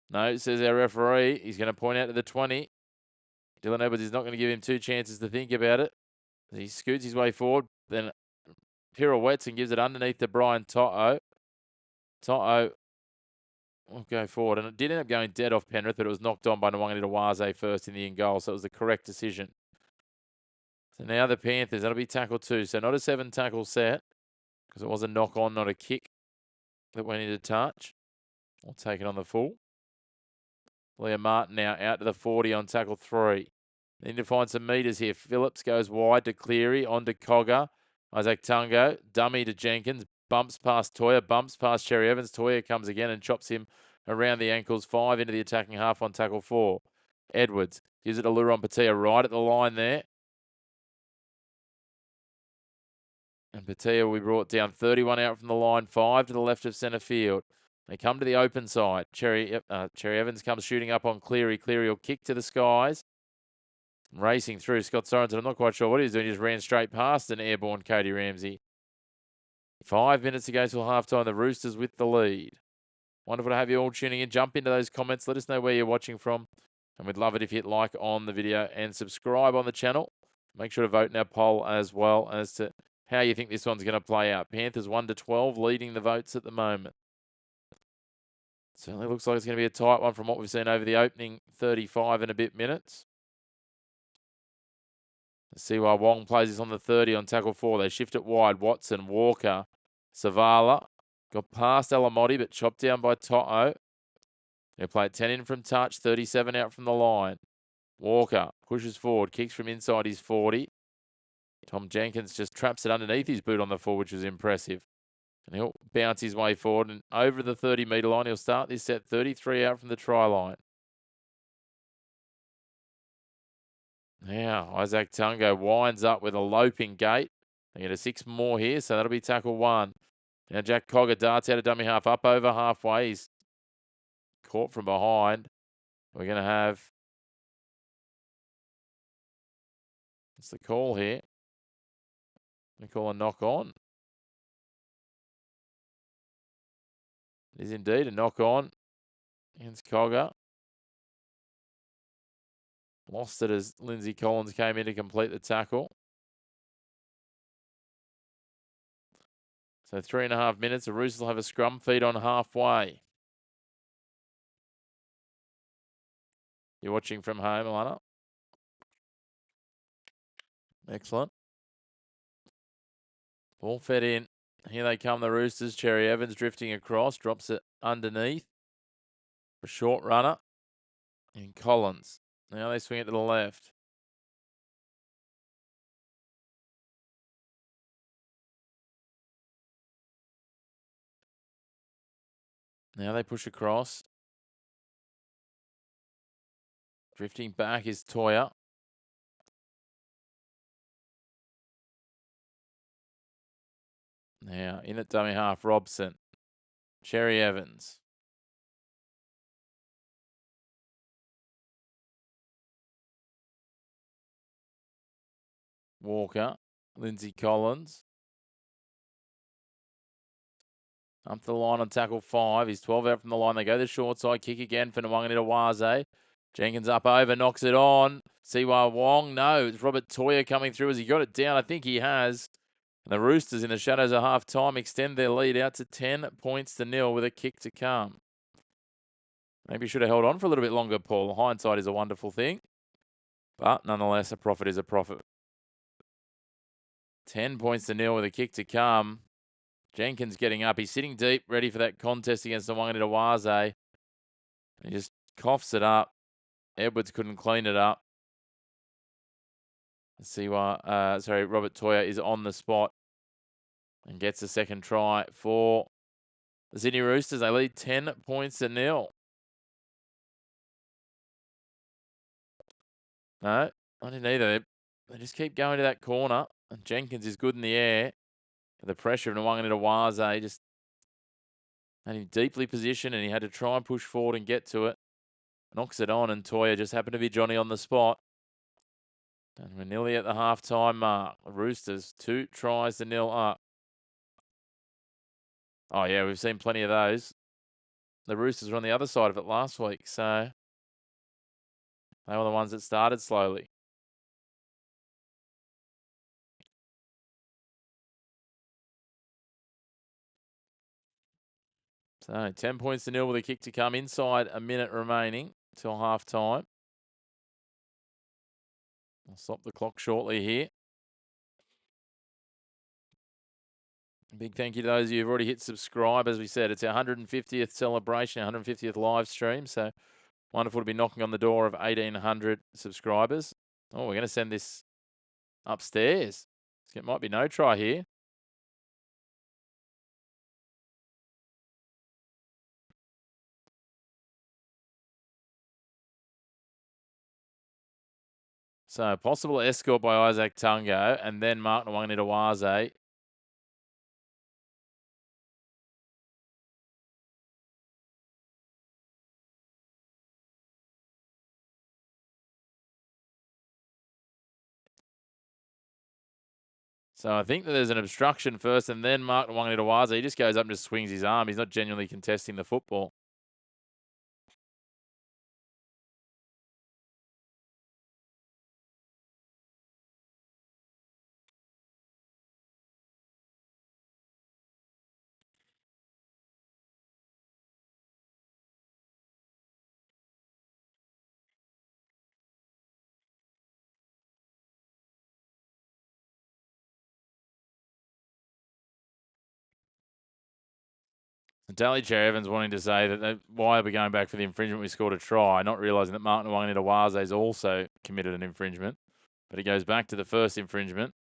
No, says our referee. He's going to point out to the 20. Dylan Edwards is not going to give him 2 chances to think about it. He scoots his way forward, then pirouettes and gives it underneath to Brian To'o. To'o will go forward. And it did end up going dead off Penrith, but it was knocked on by Nwanganidawaze first in the in goal, so it was the correct decision. So now the Panthers, that'll be tackle 2. So not a 7-tackle set, because it was a knock on, not a kick that went into touch. I'll take it on the full. Liam Martin now out to the 40 on tackle 3. They need to find some metres here. Phillips goes wide to Cleary, on to Cogger. Isaac Tungo, dummy to Jenkins, bumps past Toya, bumps past Cherry Evans. Toya comes again and chops him around the ankles. 5 into the attacking half on tackle 4. Edwards gives it to Luron Patia right at the line there. And Patia will be brought down 31 out from the line, 5 to the left of centre field. They come to the open side. Cherry Evans comes shooting up on Cleary. Cleary will kick to the skies. Racing through Scott Sorensen. I'm not quite sure what he was doing. He just ran straight past an airborne Cody Ramsey. 5 minutes to go till halftime. The Roosters with the lead. Wonderful to have you all tuning in. Jump into those comments. Let us know where you're watching from. And we'd love it if you hit like on the video and subscribe on the channel. Make sure to vote in our poll as well as to how you think this one's going to play out. Panthers 1-12 leading the votes at the moment. Certainly looks like it's going to be a tight one from what we've seen over the opening 35 and a bit minutes. Let's see why Wong plays this on the 30 on tackle 4. They shift it wide. Watson, Walker, Savala. Got past Alamotti, but chopped down by To'o. They play it 10 in from touch, 37 out from the line. Walker pushes forward, kicks from inside his 40. Tom Jenkins just traps it underneath his boot on the 4, which was impressive. And he'll bounce his way forward and over the 30-metre line. He'll start this set 33 out from the try line. Now, Isaac Tungo winds up with a loping gait. They get a 6 more here, so that'll be tackle 1. Now, Jack Cogger darts out of dummy half, up over halfway. He's caught from behind. We're going to have... What's the call here? We call a knock on. It is indeed a knock on against Cogger. Lost it as Lindsay Collins came in to complete the tackle. So 3.5 minutes. The Roosters will have a scrum feed on halfway. You're watching from home, Alana. Excellent. Ball fed in. Here they come, the Roosters. Cherry Evans drifting across. Drops it underneath. A short runner. And Collins. Now they swing it to the left. Now they push across. Drifting back is Toya. Now in at dummy half, Robson. Cherry Evans. Walker. Lindsay Collins. Up the line on tackle 5. He's 12 out from the line. They go the short side. Kick again for Nwanganawaze. Jenkins up over, knocks it on. Siwa Wong. No, it's Robert Toya coming through. Has he got it down? I think he has. And the Roosters in the shadows of half time extend their lead out to 10 points to 0 with a kick to come. Maybe should have held on for a little bit longer, Paul. Hindsight is a wonderful thing. But nonetheless, a profit is a profit. 10 points to 0 with a kick to come. Jenkins getting up. He's sitting deep, ready for that contest against Nwanganawaze. He just coughs it up. Edwards couldn't clean it up. Let's see why. Robert Toya is on the spot and gets a second try for the Sydney Roosters. They lead 10 points to 0. No, I didn't either. They just keep going to that corner. And Jenkins is good in the air. The pressure of Nwanganawaze just had him deeply positioned, and he had to try and push forward and get to it. Knocks it on, and Toya just happened to be Johnny on the spot. And we're nearly at the half-time mark. The Roosters, 2 tries to 0 up. Oh, yeah, we've seen plenty of those. The Roosters were on the other side of it last week, so they were the ones that started slowly. So 10 points to 0 with a kick to come inside a minute remaining till half-time. I'll stop the clock shortly here. Big thank you to those of you who've already hit subscribe. As we said, it's our 150th celebration, 150th live stream. So wonderful to be knocking on the door of 1,800 subscribers. Oh, we're going to send this upstairs. It might be no try here. So possible escort by Isaac Tungo and then Mark Nwanganawaze. So I think that there's an obstruction first, and then Mark Nwanganawaze, he just goes up and just swings his arm. He's not genuinely contesting the football. Daly Chair Evans wanting to say that why are we going back for the infringement? We scored a try, not realising that Martin Nwanganawaze has also committed an infringement. But he goes back to the first infringement.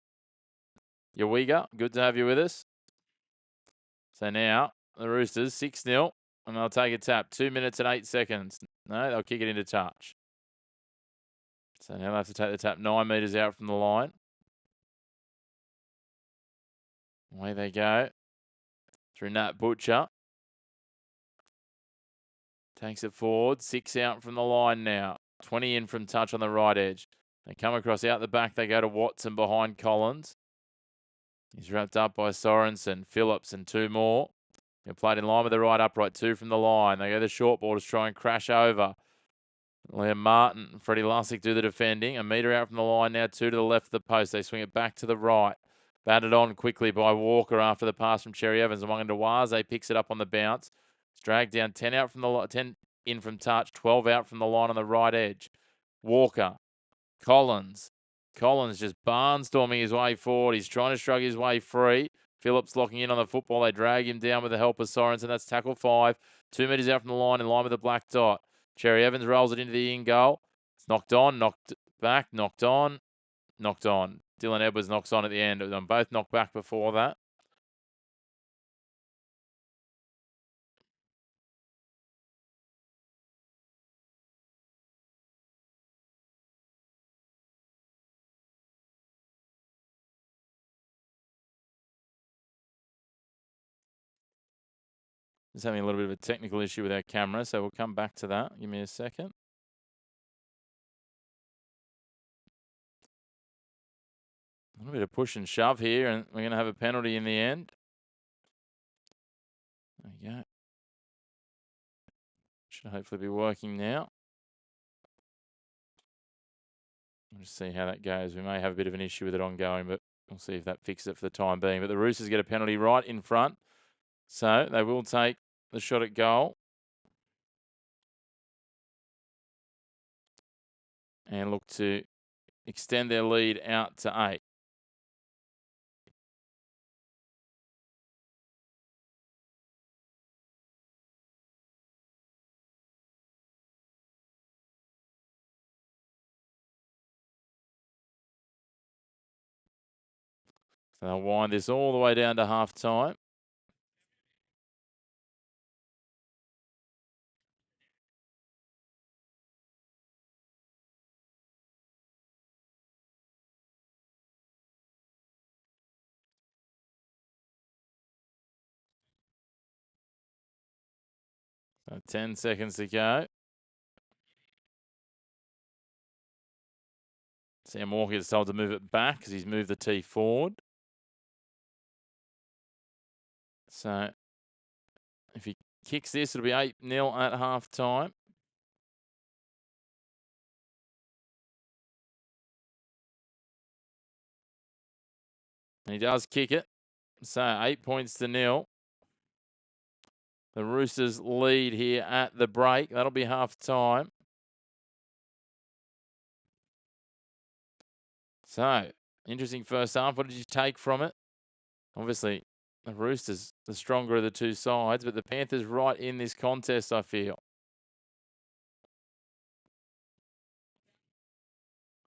Yawiga, good to have you with us. So now the Roosters 6-0, and they'll take a tap. 2 minutes and 8 seconds. No, they'll kick it into touch. So now they have to take the tap 9 metres out from the line. Away they go. Through Nat Butcher. Takes it forward. 6 out from the line now. 20 in from touch on the right edge. They come across out the back. They go to Watson behind Collins. He's wrapped up by Sorensen, Phillips, and 2 more. They're played in line with the right upright. 2 from the line. They go the short ball to try and crash over. Liam Martin and Freddie Lussick do the defending. A metre out from the line now. 2 to the left of the post. They swing it back to the right. Batted on quickly by Walker after the pass from Cherry Evans. Among into Waze picks it up on the bounce. It's dragged down. 10 out from the 10 in from touch. 12 out from the line on the right edge. Walker. Collins just barnstorming his way forward. He's trying to shrug his way free. Phillips locking in on the football. They drag him down with the help of Sorensen. That's tackle 5. 2 metres out from the line in line with the black dot. Cherry Evans rolls it into the in goal. It's knocked on, knocked back, knocked on, knocked on. Dylan Edwards knocks on at the end. Them both knocked back before that. Just having a little bit of a technical issue with our camera, so we'll come back to that. Give me a second. A little bit of push and shove here, and we're going to have a penalty in the end. There we go. Should hopefully be working now. We'll just see how that goes. We may have a bit of an issue with it ongoing, but we'll see if that fixes it for the time being. But the Roosters get a penalty right in front, so they will take the shot at goal. And look to extend their lead out to 8. So they'll wind this all the way down to half time. So 10 seconds to go. Sam Walker is told to move it back because he's moved the tee forward. So if he kicks this, it'll be 8-0 at half time. And he does kick it. So 8 points to 0. The Roosters lead here at the break. That'll be half time. So, interesting first half. What did you take from it? Obviously, the Roosters, the stronger of the two sides, but the Panthers right in this contest, I feel.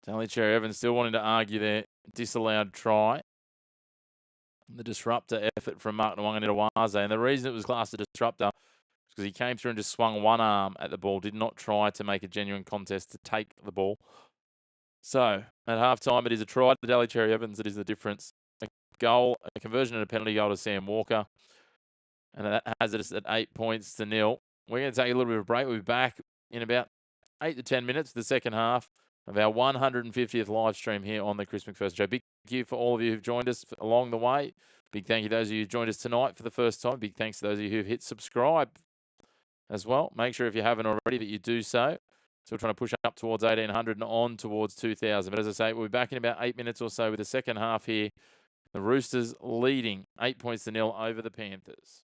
Tally Cherry Evans still wanting to argue their disallowed try. The disruptor effort from Martin Wanganita-Waze. And the reason it was classed a disruptor is because he came through and just swung one arm at the ball, did not try to make a genuine contest to take the ball. So, at halftime, it is a try to Tally Cherry Evans that is the difference. A goal, a conversion and a penalty goal to Sam Walker. And that has us at 8 points to 0. We're going to take a little bit of a break. We'll be back in about 8 to 10 minutes for the second half of our 150th live stream here on the Chris McPherson Show. Big thank you for all of you who've joined us along the way. Big thank you to those of you who joined us tonight for the first time. Big thanks to those of you who've hit subscribe as well. Make sure if you haven't already that you do so. So we're trying to push up towards 1,800 and on towards 2,000. But as I say, we'll be back in about 8 minutes or so with the second half here. The Roosters leading 8 points to 0 over the Panthers.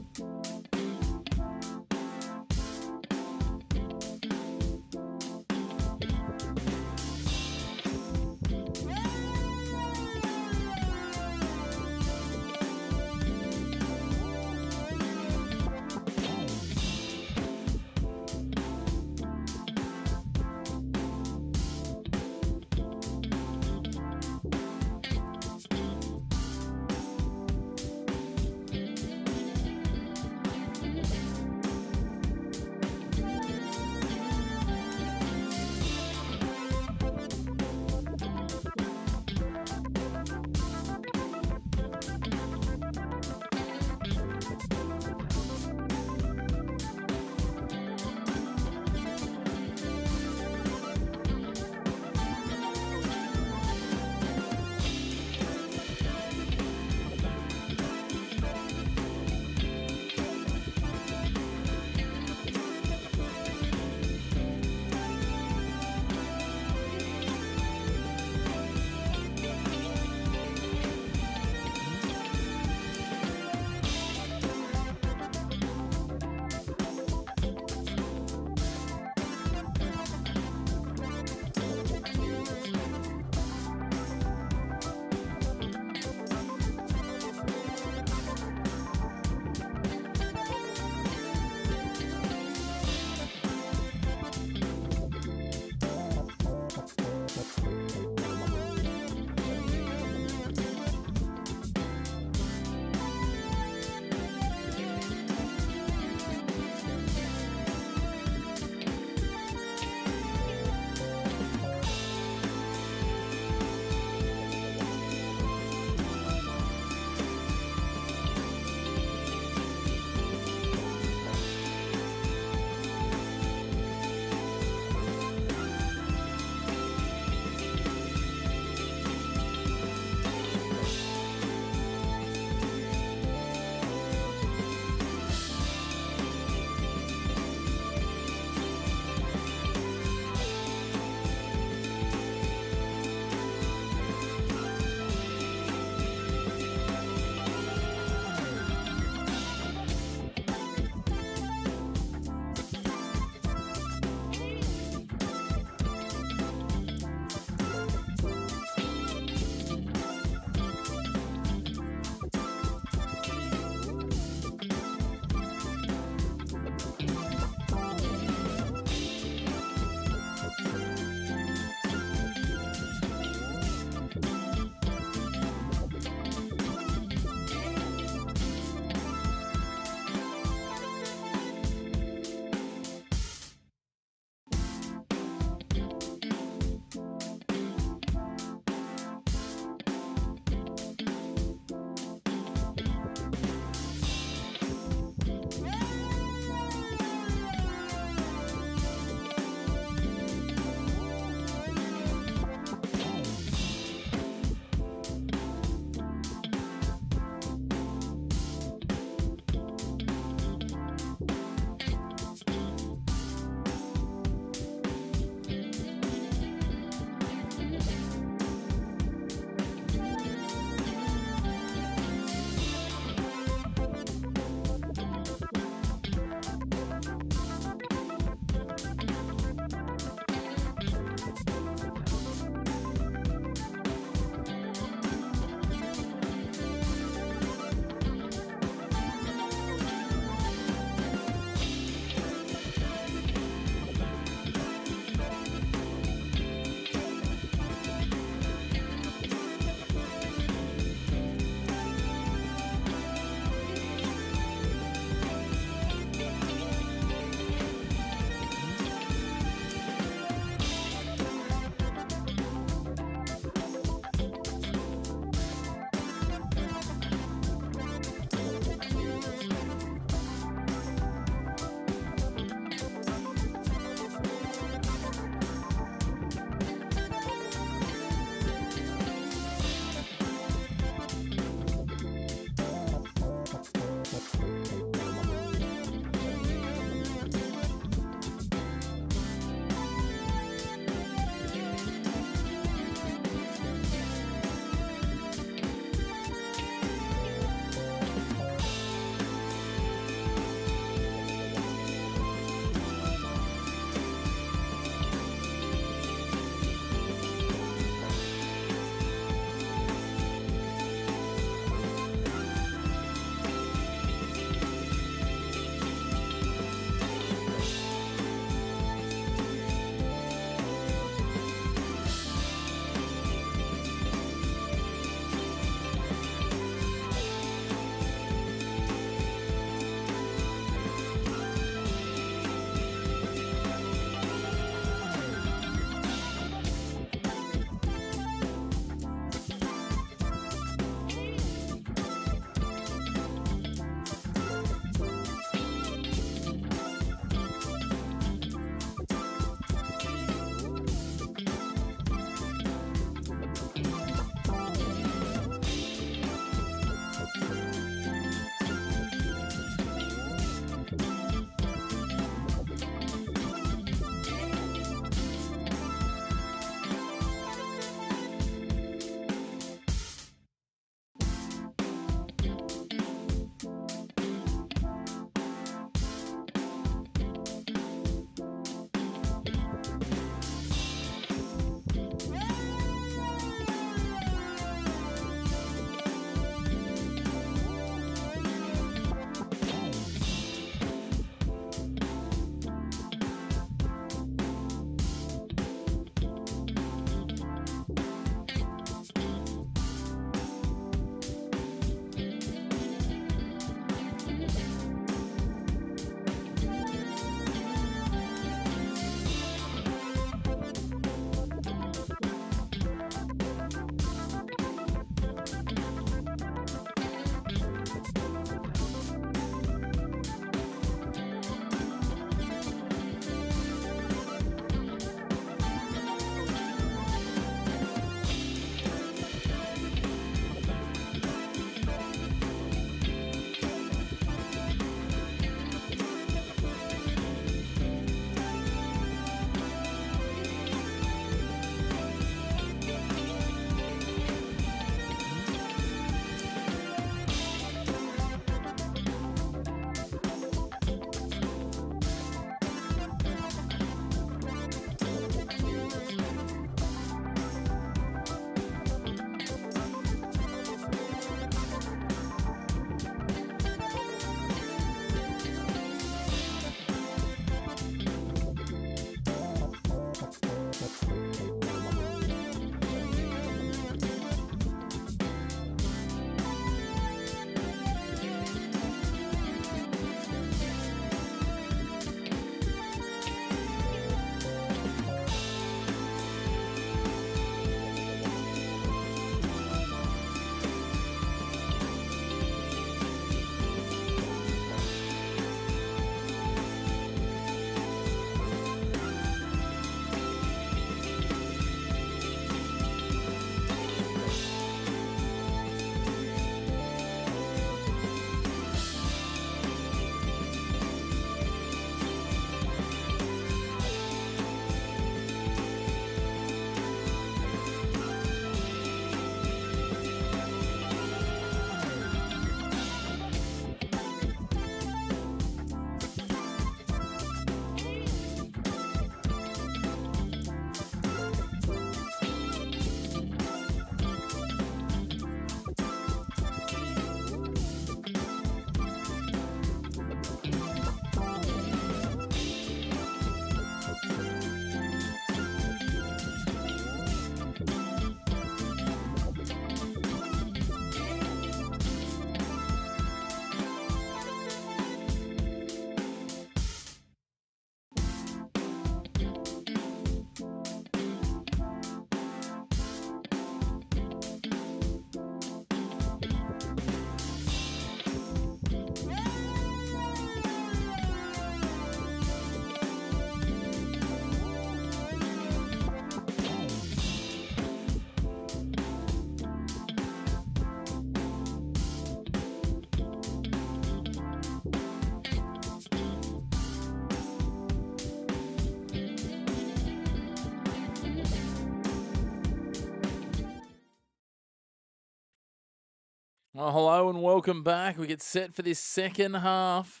Well, hello and welcome back. We get set for this second half.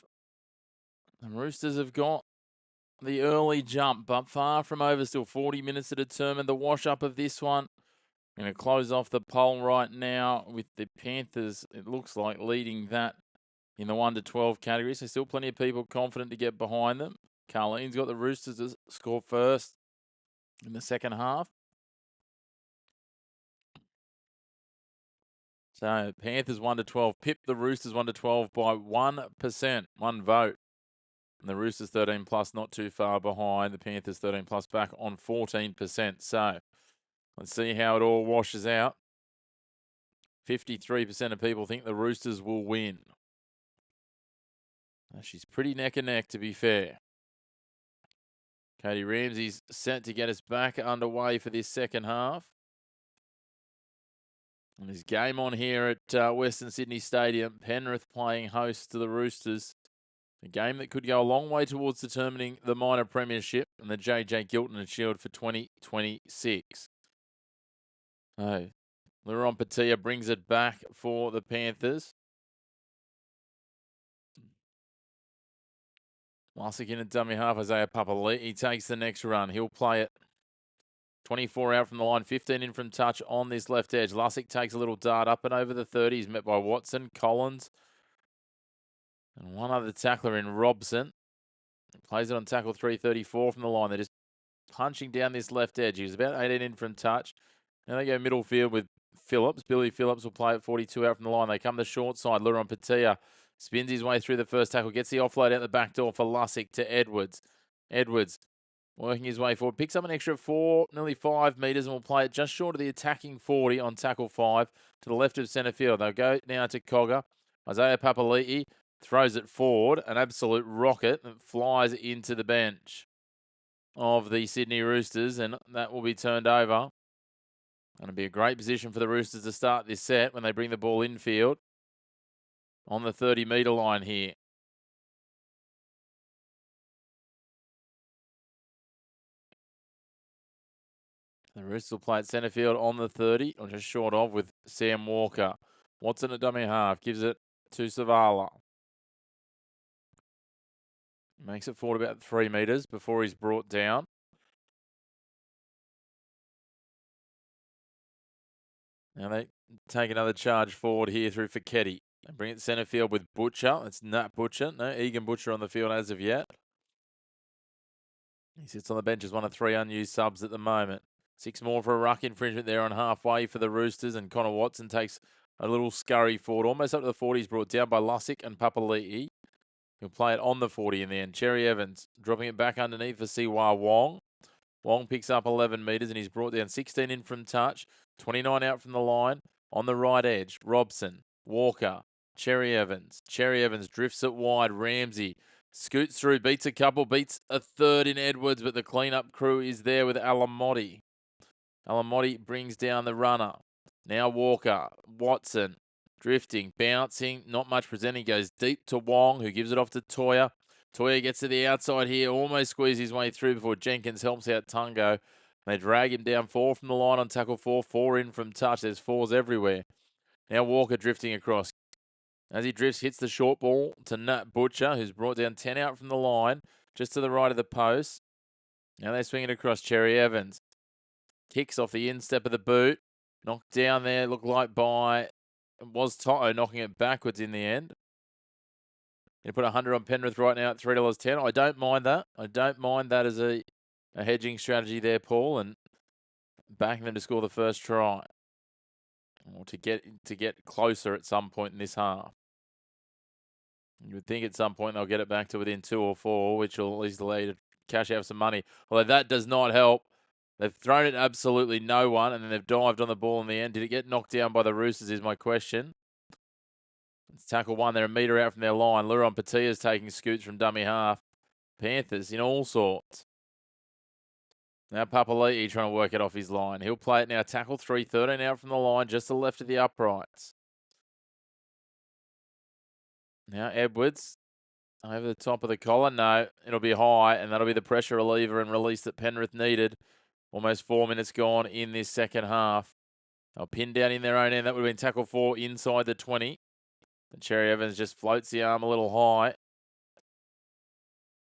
The Roosters have got the early jump, but far from over. Still 40 minutes to determine the wash-up of this one. I'm going to close off the poll right now with the Panthers, it looks like, leading that in the 1 to 12 category. So still plenty of people confident to get behind them. Carlene's got the Roosters to score first in the second half. So Panthers 1 to 12, pip the Roosters 1 to 12 by 1%, one vote. And the Roosters 13 plus not too far behind. The Panthers 13 plus back on 14%. So let's see how it all washes out. 53% of people think the Roosters will win. Now, she's pretty neck and neck, to be fair. Katie Ramsey's set to get us back underway for this second half. And there's game on here at Western Sydney Stadium. Penrith playing host to the Roosters. A game that could go a long way towards determining the minor premiership and the JJ Gilton Shield for 2026. Oh, Liron Patia brings it back for the Panthers. Lussick in at dummy half. Isaiah Papali'i. He takes the next run. He'll play it. 24 out from the line, 15 in from touch on this left edge. Lussick takes a little dart up and over the 30. He's met by Watson, Collins, and one other tackler in Robson. He plays it on tackle 334 from the line. They're just punching down this left edge. He was about 18 in from touch. Now they go middle field with Phillips. Billy Phillips will play at 42 out from the line. They come the short side. Liron Patia spins his way through the first tackle. Gets the offload out the back door for Lussick to Edwards. Edwards working his way forward. Picks up an extra 4, nearly 5 metres and will play it just short of the attacking 40 on tackle 5 to the left of centre field. They'll go now to Cogger. Isaiah Papali'i throws it forward. An absolute rocket that flies into the bench of the Sydney Roosters, and that will be turned over. Going to be a great position for the Roosters to start this set when they bring the ball infield on the 30-metre line here. The Roosters will play at centre field on the 30, or just short of, with Sam Walker. Watson at dummy half, gives it to Savala. Makes it forward about 3 metres before he's brought down. Now they take another charge forward here through Fiketti. They bring it centre field with Butcher. It's Nat Butcher. No Egan Butcher on the field as of yet. He sits on the bench as one of 3 unused subs at the moment. 6 more for a ruck infringement there on halfway for the Roosters, and Connor Watson takes a little scurry forward, almost up to the 40. He's brought down by Lussick and Papali'i. He'll play it on the 40 in the end. Cherry Evans dropping it back underneath for Siwa Wong. Wong picks up 11 metres and he's brought down 16 in from touch, 29 out from the line. On the right edge, Robson, Walker, Cherry Evans. Cherry Evans drifts it wide. Ramsey scoots through, beats a couple, beats a third in Edwards, but the cleanup crew is there with Alamotti. Alamotti brings down the runner. Now Walker, Watson, drifting, bouncing, not much presenting. Goes deep to Wong, who gives it off to Toya. Toya gets to the outside here, almost squeezes his way through before Jenkins helps out Tungo. They drag him down 4 from the line on tackle 4, 4 in from touch. There's 4s everywhere. Now Walker drifting across. As he drifts, hits the short ball to Nat Butcher, who's brought down 10 out from the line, just to the right of the post. Now they swing it across. Cherry Evans kicks off the instep of the boot. Knocked down there, looked like by, was Toto knocking it backwards in the end. You put 100 on Penrith right now at $3.10. I don't mind that. I don't mind that as a hedging strategy there, Paul, and backing them to score the first try, or to get closer at some point in this half. You would think at some point they'll get it back to within 2 or 4, which will at least allow you to cash out some money. Although that does not help. They've thrown it absolutely no one, and then they've dived on the ball in the end. Did it get knocked down by the Roosters is my question. It's tackle 1. They're a metre out from their line. Liron Patia's taking scoots from dummy half. Panthers in all sorts. Now Papali'i trying to work it off his line. He'll play it now. Tackle 3, 13 out from the line, just to the left of the uprights. Now Edwards over the top of the collar. No, it'll be high, and that'll be the pressure reliever and release that Penrith needed. Almost 4 minutes gone in this second half. They'll pin down in their own end. That would have been tackle 4 inside the 20. And Cherry Evans just floats the arm a little high.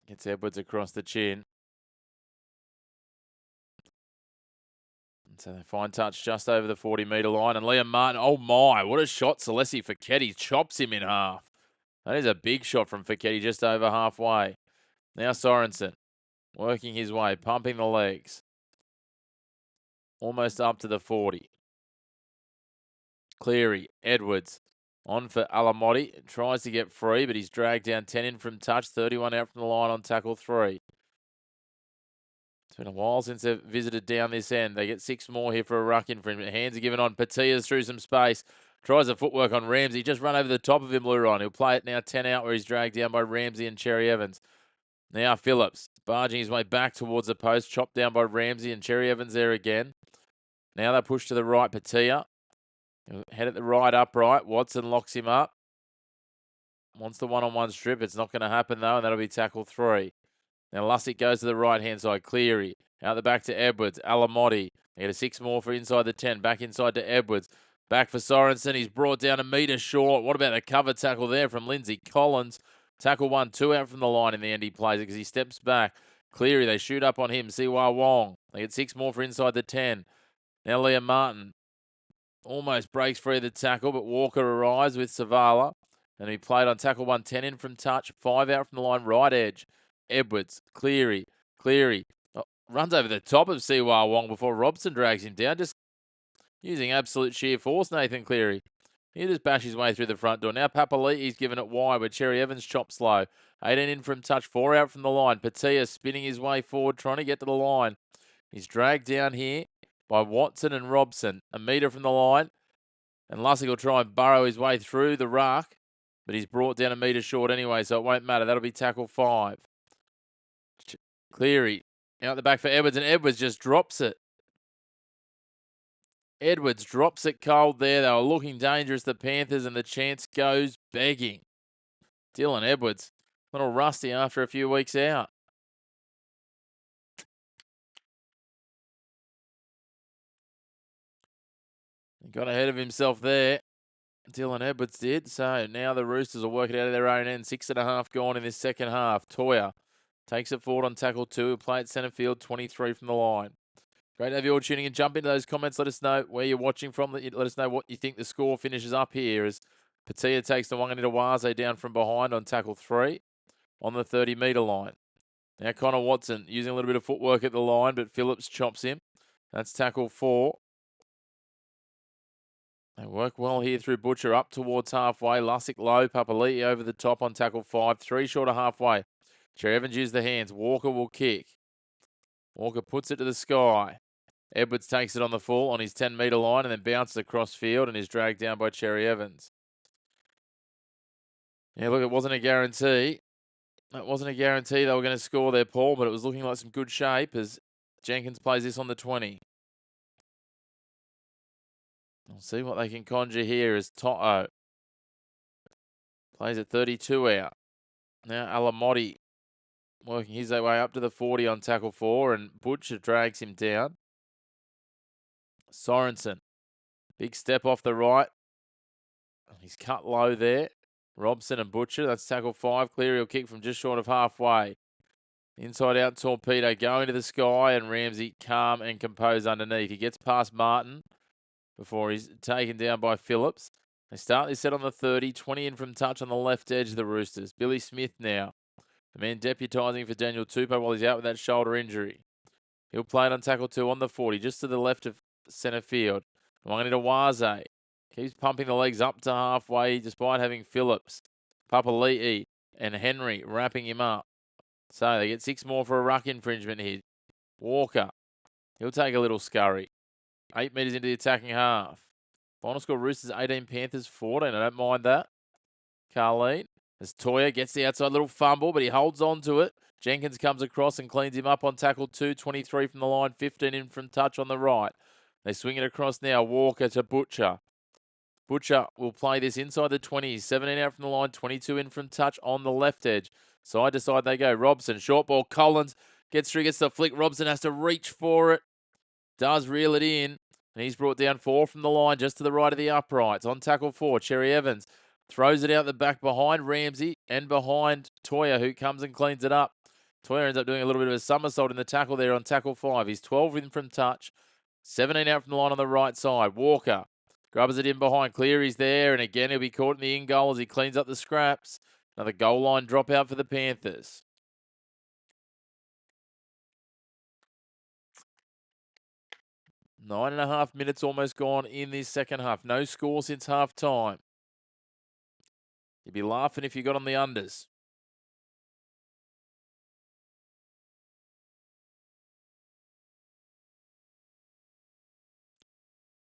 Gets Edwards across the chin. And so they find touch just over the 40-metre line. And Liam Martin, oh my, what a shot. Celesi Feketi chops him in half. That is a big shot from Feketi just over halfway. Now Sorensen working his way, pumping the legs. Almost up to the 40. Cleary, Edwards, on for Alamotti. Tries to get free, but he's dragged down 10 in from touch, 31 out from the line on tackle 3. It's been a while since they've visited down this end. They get 6 more here for a ruck infringement. Hands are given on Patias through some space. Tries a footwork on Ramsey. Just run over the top of him, Luron. He'll play it now 10 out where he's dragged down by Ramsey and Cherry Evans. Now Phillips, barging his way back towards the post. Chopped down by Ramsey and Cherry Evans there again. Now they push to the right, Patia. Head at the right upright. Watson locks him up. Wants the one-on-one strip. It's not going to happen, though, and that'll be tackle 3. Now Lussick goes to the right-hand side. Cleary. Out the back to Edwards. Alamotti. They get a 6 more for inside the 10. Back inside to Edwards. Back for Sorensen. He's brought down a metre short. What about the cover tackle there from Lindsay Collins? Tackle 1, 2 out from the line in the end. He plays it because he steps back. Cleary, they shoot up on him. Siwa Wong. They get 6 more for inside the 10. Now Liam Martin almost breaks free of the tackle, but Walker arrives with Savala. And he played on tackle 1, 10 in from touch. 5 out from the line, right edge. Edwards, Cleary. Runs over the top of Siwa Wong before Robson drags him down. Just using absolute sheer force, Nathan Cleary. He just bashes his way through the front door. Now Papali'i's given it wide, but Cherry Evans chops slow. 18 in from touch, 4 out from the line. Patia spinning his way forward, trying to get to the line. He's dragged down here by Watson and Robson. A metre from the line. And Lussick will try and burrow his way through the ruck, but he's brought down a metre short anyway, so it won't matter. That'll be tackle 5. Cleary out the back for Edwards, and Edwards just drops it. Edwards drops it cold there. They were looking dangerous, the Panthers, and the chance goes begging. Dylan Edwards, a little rusty after a few weeks out. He got ahead of himself there. Dylan Edwards did. So now the Roosters will work it out of their own end. 6.5 gone in this second half. Toya takes it forward on tackle 2. He'll play at centre field, 23 from the line. Great to have you all tuning in. Jump into those comments. Let us know where you're watching from. Let us know what you think the score finishes up here as Patia takes the Wanganita down from behind on tackle 3 on the 30-metre line. Now Connor Watson using a little bit of footwork at the line, but Phillips chops him. That's tackle 4. They work well here through Butcher up towards halfway. Lussick low. Papali'i over the top on tackle 5. 3 short of halfway. Cherry Evans used the hands. Walker will kick. Walker puts it to the sky. Edwards takes it on the full on his 10-metre line and then bounces across field and is dragged down by Cherry Evans. Yeah, look, it wasn't a guarantee. It wasn't a guarantee they were going to score there, Paul, but it was looking like some good shape as Jenkins plays this on the 20. We'll see what they can conjure here as To'o plays at 32 out. Now Alamotti working his way up to the 40 on tackle 4 and Butcher drags him down. Sorensen, big step off the right. He's cut low there. Robson and Butcher, that's tackle 5. Cleary will kick from just short of halfway. Inside out torpedo going to the sky and Ramsey calm and composed underneath. He gets past Martin before he's taken down by Phillips. They start this set on the 30, 20 in from touch on the left edge of the Roosters. Billy Smith now, the man deputising for Daniel Tupou while he's out with that shoulder injury. He'll play it on tackle 2 on the 40, just to the left of centre field. Wanganita keeps pumping the legs up to halfway despite having Phillips, Papali'i and Henry wrapping him up. So they get 6 more for a ruck infringement here. Walker, he'll take a little scurry. 8 metres into the attacking half. Final score Roosters 18, Panthers 14. I don't mind that. Carleen, as Toya gets the outside little fumble, but he holds on to it. Jenkins comes across and cleans him up on tackle 2, 23 from the line, 15 in from touch on the right. They swing it across now. Walker to Butcher. Butcher will play this inside the 20s. 17 out from the line, 22 in from touch on the left edge. Side to side they go. Robson, short ball. Collins gets through, gets the flick. Robson has to reach for it. Does reel it in. And he's brought down 4 from the line, just to the right of the uprights. On tackle 4, Cherry Evans throws it out the back behind Ramsey and behind Toya, who comes and cleans it up. Toya ends up doing a little bit of a somersault in the tackle there on tackle 5. He's 12 in from touch, 17 out from the line on the right side. Walker grabs it in behind. Cleary's there, and again, he'll be caught in the in-goal as he cleans up the scraps. Another goal line dropout for the Panthers. 9.5 minutes almost gone in this second half. No score since half time. You'd be laughing if you got on the unders.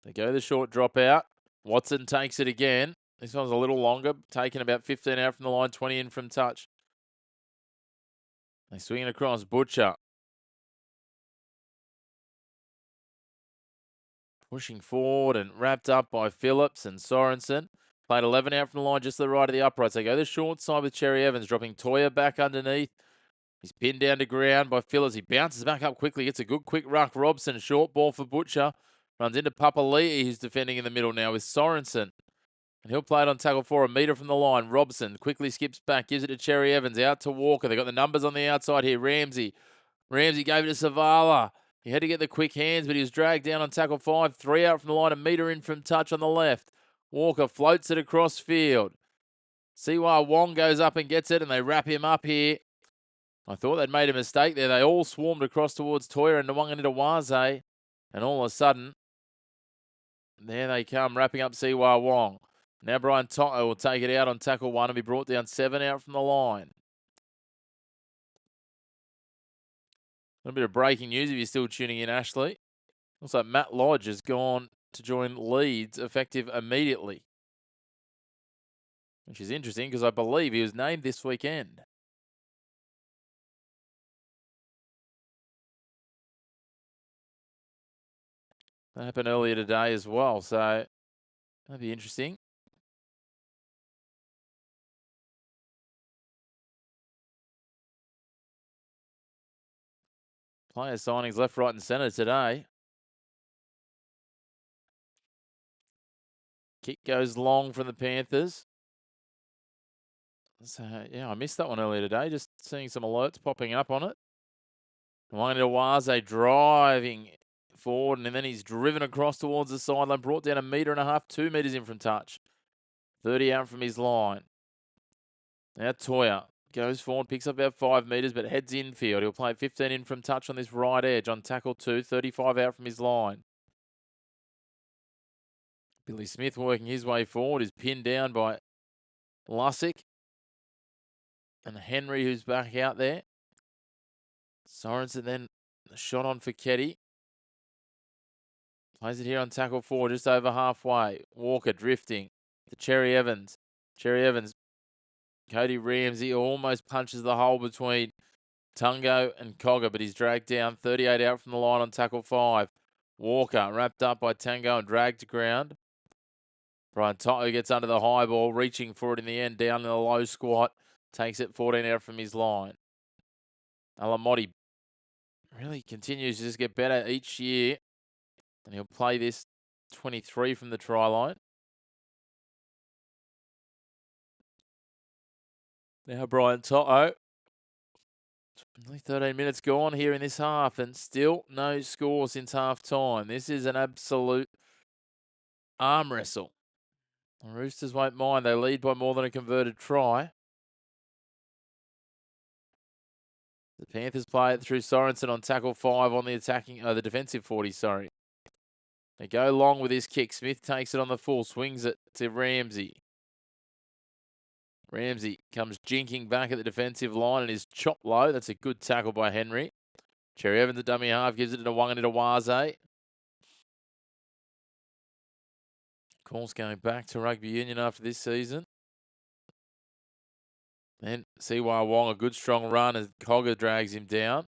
They go the short drop out. Watson takes it again. This one's a little longer, taking about 15 out from the line, 20 in from touch. They swing it across. Butcher pushing forward and wrapped up by Phillips and Sorensen. Played 11 out from the line, just to the right of the uprights. They go the short side with Cherry Evans, dropping Toya back underneath. He's pinned down to ground by Phillips. He bounces back up quickly. Gets a good quick ruck. Robson, short ball for Butcher. Runs into Papali'i, who's defending in the middle now with Sorensen. And he'll play it on tackle 4, a metre from the line. Robson quickly skips back, gives it to Cherry Evans, out to Walker. They've got the numbers on the outside here. Ramsey gave it to Savala. He had to get the quick hands, but he was dragged down on tackle 5. 3 out from the line, a metre in from touch on the left. Walker floats it across field. Siwa Wong goes up and gets it, and they wrap him up here. I thought they'd made a mistake there. They all swarmed across towards Toya and Nwanganitawaze. And all of a sudden, there they come, wrapping up Siwa Wong. Now Brian Toto will take it out on tackle 1 and be brought down 7 out from the line. A little bit of breaking news if you're still tuning in, Ashley. Looks like Matt Lodge has gone to join Leeds, effective immediately. Which is interesting because I believe he was named this weekend. That happened earlier today as well, so that'd be interesting. Player signings left, right and centre today. Kick goes long from the Panthers. So, yeah, I missed that one earlier today. Just seeing some alerts popping up on it. Nwanganitawaze driving forward, and then he's driven across towards the sideline, brought down 1.5 metres, 2 metres in from touch. 30 out from his line. Now Toya goes forward, picks up about 5 metres, but heads infield. He'll play 15 in from touch on this right edge on tackle 2, 35 out from his line. Billy Smith working his way forward, is pinned down by Lussick and Henry, who's back out there. Sorensen then the shot on for Ketty. Plays it here on tackle 4, just over halfway. Walker drifting to Cherry Evans. Cherry Evans, Cody Ramsey almost punches the hole between Tungo and Cogger, but he's dragged down 38 out from the line on tackle 5. Walker wrapped up by Tango and dragged to ground. Brian Toto gets under the high ball, reaching for it in the end, down in the low squat. Takes it 14 out from his line. Alamotti really continues to just get better each year. And he'll play this 23 from the try line. Now Brian Toto. Only 13 minutes gone here in this half, and still no score since half time. This is an absolute arm wrestle. The Roosters won't mind. They lead by more than a converted try. The Panthers play it through Sorensen on tackle 5 on the the defensive 40, sorry. They go long with his kick. Smith takes it on the full, swings it to Ramsey. Ramsey comes jinking back at the defensive line and is chopped low. That's a good tackle by Henry. Cherry Evans, the dummy half, gives it to Nwanganitawaze. Of course, going back to rugby union after this season. Then Siwa Wong, a good strong run as Cogger drags him down.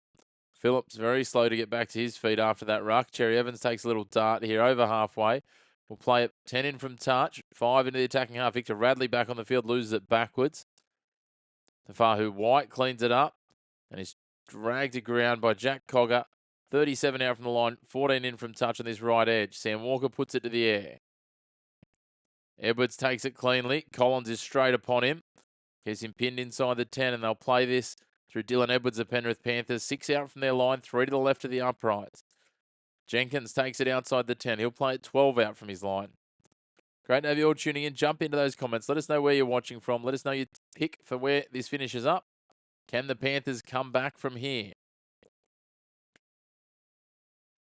Phillips very slow to get back to his feet after that ruck. Cherry Evans takes a little dart here over halfway. We'll play it 10 in from touch, 5 into the attacking half. Victor Radley back on the field, loses it backwards. Tafahu White cleans it up and is dragged to ground by Jack Cogger 37 out from the line, 14 in from touch on this right edge. Sam Walker puts it to the air. Edwards takes it cleanly. Collins is straight upon him. Gets him pinned inside the 10, and they'll play this through Dylan Edwards of Penrith Panthers. 6 out from their line, 3 to the left of the uprights. Jenkins takes it outside the 10. He'll play it 12 out from his line. Great to have you all tuning in. Jump into those comments. Let us know where you're watching from. Let us know your pick for where this finishes up. Can the Panthers come back from here?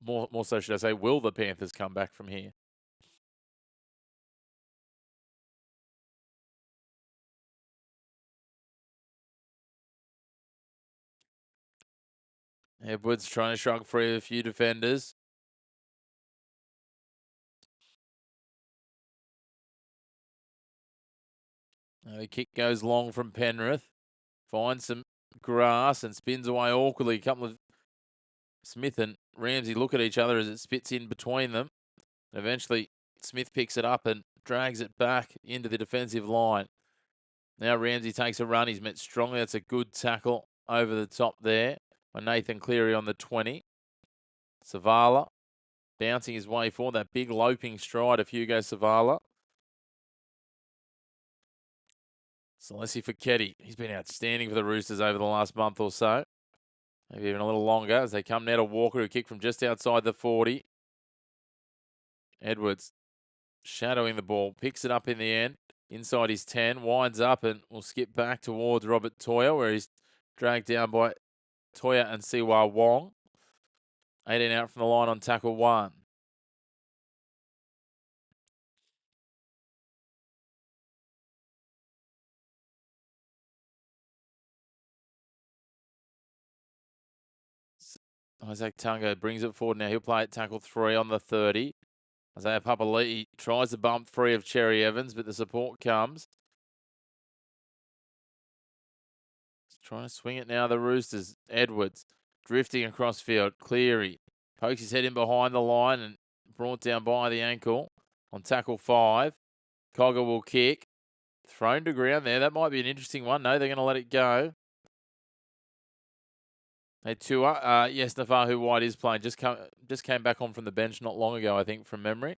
More so, should I say, will the Panthers come back from here? Edwards trying to shrug free of a few defenders. The kick goes long from Penrith. Finds some grass and spins away awkwardly. A couple of Smith and Ramsey look at each other as it spits in between them. Eventually, Smith picks it up and drags it back into the defensive line. Now Ramsey takes a run. He's met strongly. That's a good tackle over the top there by Nathan Cleary on the 20. Savala bouncing his way forward. That big loping stride of Hugo Savala. Celesi Fiketti. He's been outstanding for the Roosters over the last month or so. Maybe even a little longer as they come now to Walker, who kicked from just outside the 40. Edwards shadowing the ball. Picks it up in the end. Inside his 10. Winds up and will skip back towards Robert Toya, where he's dragged down by Toya and Siwa Wong. 18 out from the line on tackle 1. Isaac Tungo brings it forward now. He'll play at tackle 3 on the 30. Isaiah Papali'i tries to bump free of Cherry Evans, but the support comes. He's trying to swing it now, the Roosters. Edwards drifting across field. Cleary pokes his head in behind the line and brought down by the ankle on tackle 5. Cogger will kick. Thrown to ground there. That might be an interesting one. No, they're going to let it go. Hey, Tua. Yes, Nafahu White is playing. Just came back on from the bench not long ago, I think, from memory.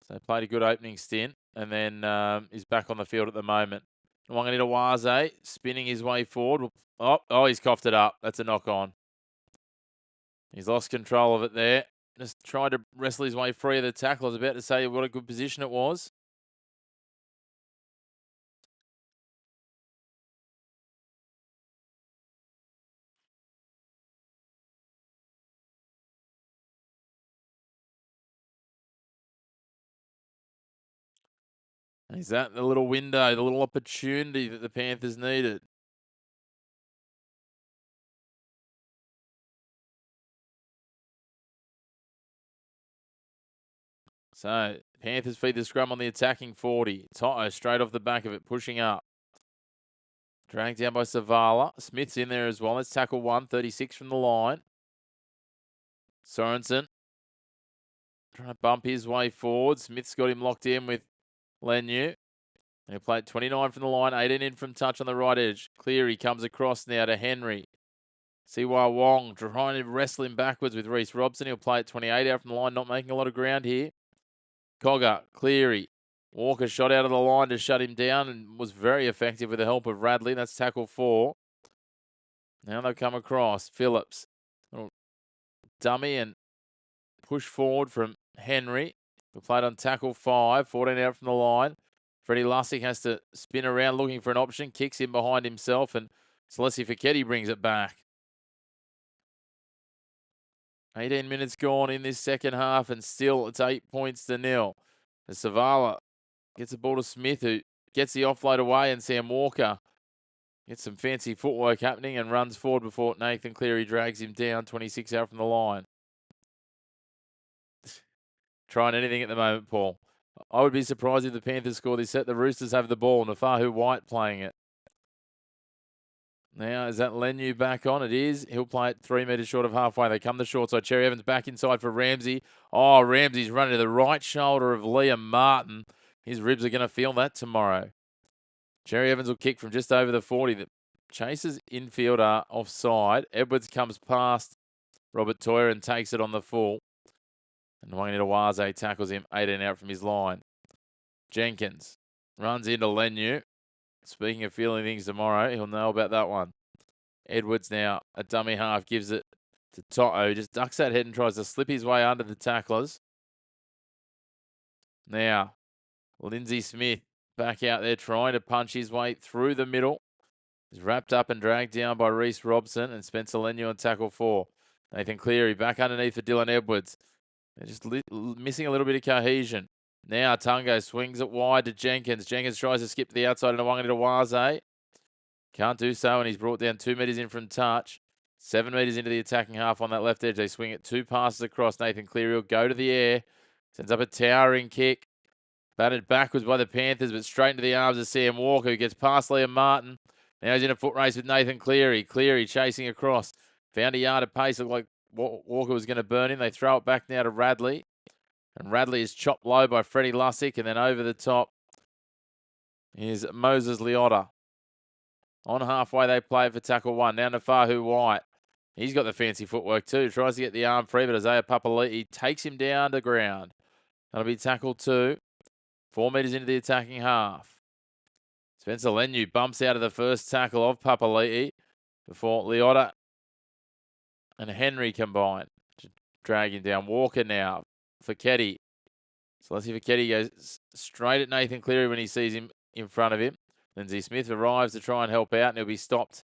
So played a good opening stint and then is back on the field at the moment. Wanganita spinning his way forward. Oh, he's coughed it up. That's a knock on. He's lost control of it there. Just tried to wrestle his way free of the tackle. I was about to say what a good position it was. Is that the little window, the little opportunity that the Panthers needed? So, Panthers feed the scrum on the attacking 40. Toto straight off the back of it, pushing up. Dragged down by Savala. Smith's in there as well. Let's tackle 1, 36 from the line. Sorensen trying to bump his way forward. Smith's got him locked in with Lenu. And he'll play 29 from the line, 18 in from touch on the right edge. Cleary comes across now to Henry. Siwa Wong trying to wrestle him backwards with Reece Robson. He'll play at 28 out from the line, not making a lot of ground here. Cogger, Cleary. Walker shot out of the line to shut him down and was very effective with the help of Radley. That's tackle 4. Now they'll come across. Phillips. Little dummy and push forward from Henry. We played on tackle 5, 14 out from the line. Freddie Lussick has to spin around looking for an option, kicks in behind himself, and Celesi Fiketti brings it back. 18 minutes gone in this second half, and still it's 8 points to 0. As Savala gets the ball to Smith, who gets the offload away, and Sam Walker gets some fancy footwork happening and runs forward before Nathan Cleary drags him down, 26 out from the line. Trying anything at the moment, Paul. I would be surprised if the Panthers score this set. The Roosters have the ball. Nafahu White playing it. Now, is that Lenu back on? It is. He'll play it 3 metres short of halfway. They come the short side. Cherry Evans back inside for Ramsey. Oh, Ramsey's running to the right shoulder of Liam Martin. His ribs are going to feel that tomorrow. Cherry Evans will kick from just over the 40. The Chasers infield are offside. Edwards comes past Robert Toyron takes it on the full. And Wanganitawaze tackles him 18 out from his line. Jenkins runs into Lenu. Speaking of feeling things tomorrow, he'll know about that one. Edwards now, a dummy half, gives it to Toto. Just ducks that head and tries to slip his way under the tacklers. Now, Lindsay Smith back out there trying to punch his way through the middle. He's wrapped up and dragged down by Reece Robson and Spencer Lenu on tackle 4. Nathan Cleary back underneath for Dylan Edwards. They're just missing a little bit of cohesion. Now Tungo swings it wide to Jenkins. Jenkins tries to skip to the outside into Wanganitawaze. Can't do so, and he's brought down 2 metres in from touch. 7 metres into the attacking half on that left edge. They swing it 2 passes across. Nathan Cleary will go to the air. Sends up a towering kick. Batted backwards by the Panthers, but straight into the arms of Sam Walker, who gets past Liam Martin. Now he's in a foot race with Nathan Cleary. Cleary chasing across. Found a yard of pace. Looked like Walker was going to burn him. They throw it back now to Radley. And Radley is chopped low by Freddie Lussick. And then over the top is Moses Liotta. On halfway, they play it for tackle 1. Now Nafahu White. He's got the fancy footwork too. Tries to get the arm free, but Isaiah Papali'i takes him down to ground. That'll be tackle 2. 4 metres into the attacking half. Spencer Lenu bumps out of the first tackle of Papali'i before Liotta and Henry combine to drag him down. Walker now. Fiketti. So let's see if Fiketti goes straight at Nathan Cleary when he sees him in front of him. Lindsay Smith arrives to try and help out, and he'll be stopped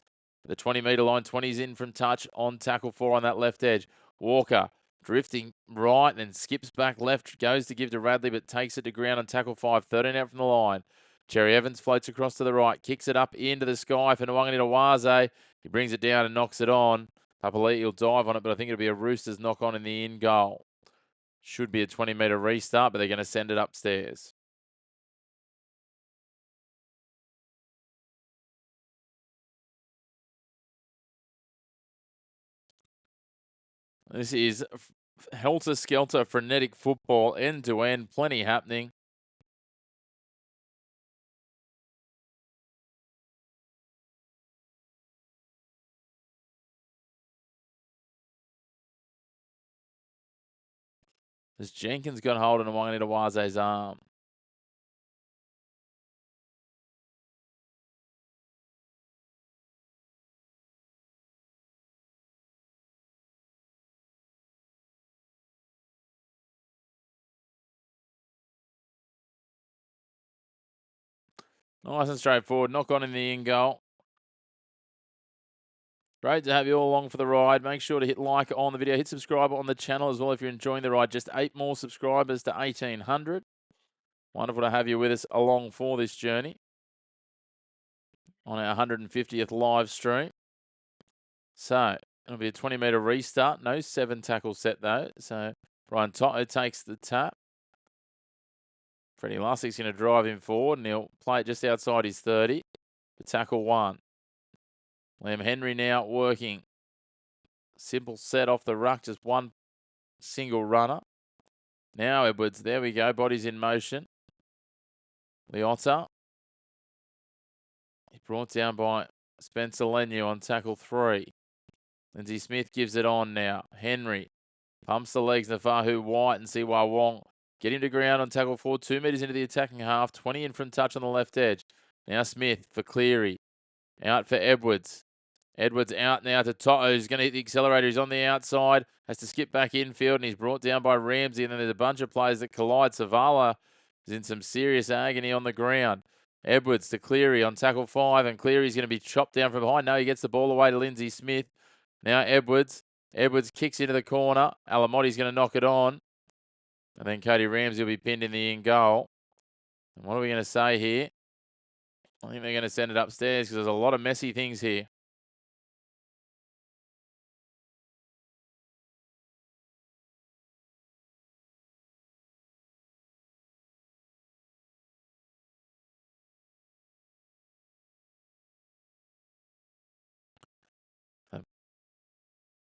at the 20-metre line. 20's in from touch on tackle 4 on that left edge. Walker drifting right and then skips back left, goes to give to Radley, but takes it to ground on tackle 5. 13 out from the line. Cherry Evans floats across to the right, kicks it up into the sky for Wanganitawaze. He brings it down and knocks it on. Papali'i will dive on it, but I think it'll be a Roosters knock on in the in goal. Should be a 20-metre restart, but they're going to send it upstairs. This is helter-skelter, frenetic football, end-to-end, plenty happening. As Jenkins got hold of Wanganitawaze's arm. Nice and straightforward. Knock on in the in goal. Great to have you all along for the ride. Make sure to hit like on the video. Hit subscribe on the channel as well if you're enjoying the ride. Just 8 more subscribers to 1,800. Wonderful to have you with us along for this journey on our 150th live stream. So it'll be a 20-metre restart. No 7 tackle set though. So Brian Toto takes the tap. Freddie Lussick's going to drive him forward and he'll play it just outside his 30 for tackle 1. Liam Henry now working. Simple set off the ruck, just one single runner. Now Edwards, there we go, body's in motion. Liotta. He's brought down by Spencer Lenu on tackle 3. Lindsay Smith gives it on now. Henry pumps the legs. Nafahu White and Siwa Wong get him to ground on tackle 4. 2 metres into the attacking half. 20 in from touch on the left edge. Now Smith for Cleary. Out for Edwards. Edwards out now to Toto, who's going to hit the accelerator. He's on the outside, has to skip back infield, and he's brought down by Ramsey. And then there's a bunch of players that collide. Savala is in some serious agony on the ground. Edwards to Cleary on tackle 5, and Cleary's going to be chopped down from behind. No, he gets the ball away to Lindsay Smith. Now Edwards. Edwards kicks into the corner. Alamotti's going to knock it on. And then Cody Ramsey will be pinned in the in goal. And what are we going to say here? I think they're going to send it upstairs because there's a lot of messy things here.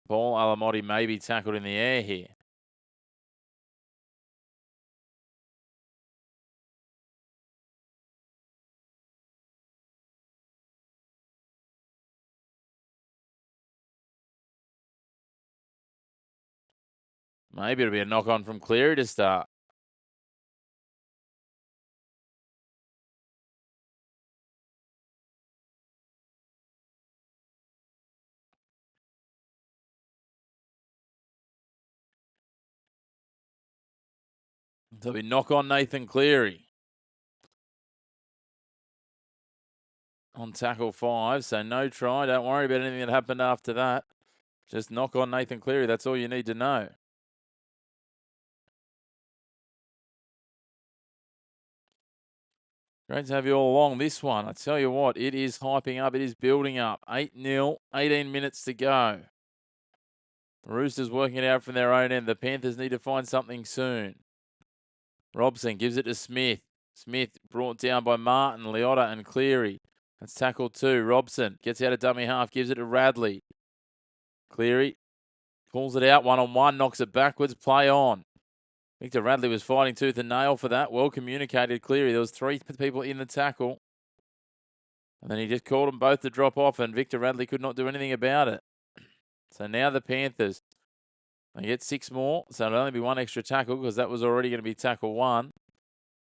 Paul Alamotti may be tackled in the air here. Maybe it'll be a knock-on from Cleary to start. So we knock on Nathan Cleary on tackle 5. So no try. Don't worry about anything that happened after that. Just knock on Nathan Cleary. That's all you need to know. Great to have you all along this one. I tell you what, it is hyping up. It is building up. 8-0, 18 minutes to go. The Roosters working it out from their own end. The Panthers need to find something soon. Robson gives it to Smith. Smith brought down by Martin, Leota and Cleary. That's tackle 2. Robson gets out of dummy half, gives it to Radley. Cleary pulls it out one-on-one, knocks it backwards, play on. Victor Radley was fighting tooth and nail for that. Well communicated, Cleary. There was 3 people in the tackle. And then he just called them both to drop off, and Victor Radley could not do anything about it. So now the Panthers, they get 6 more. So it'll only be 1 extra tackle because that was already going to be tackle 1.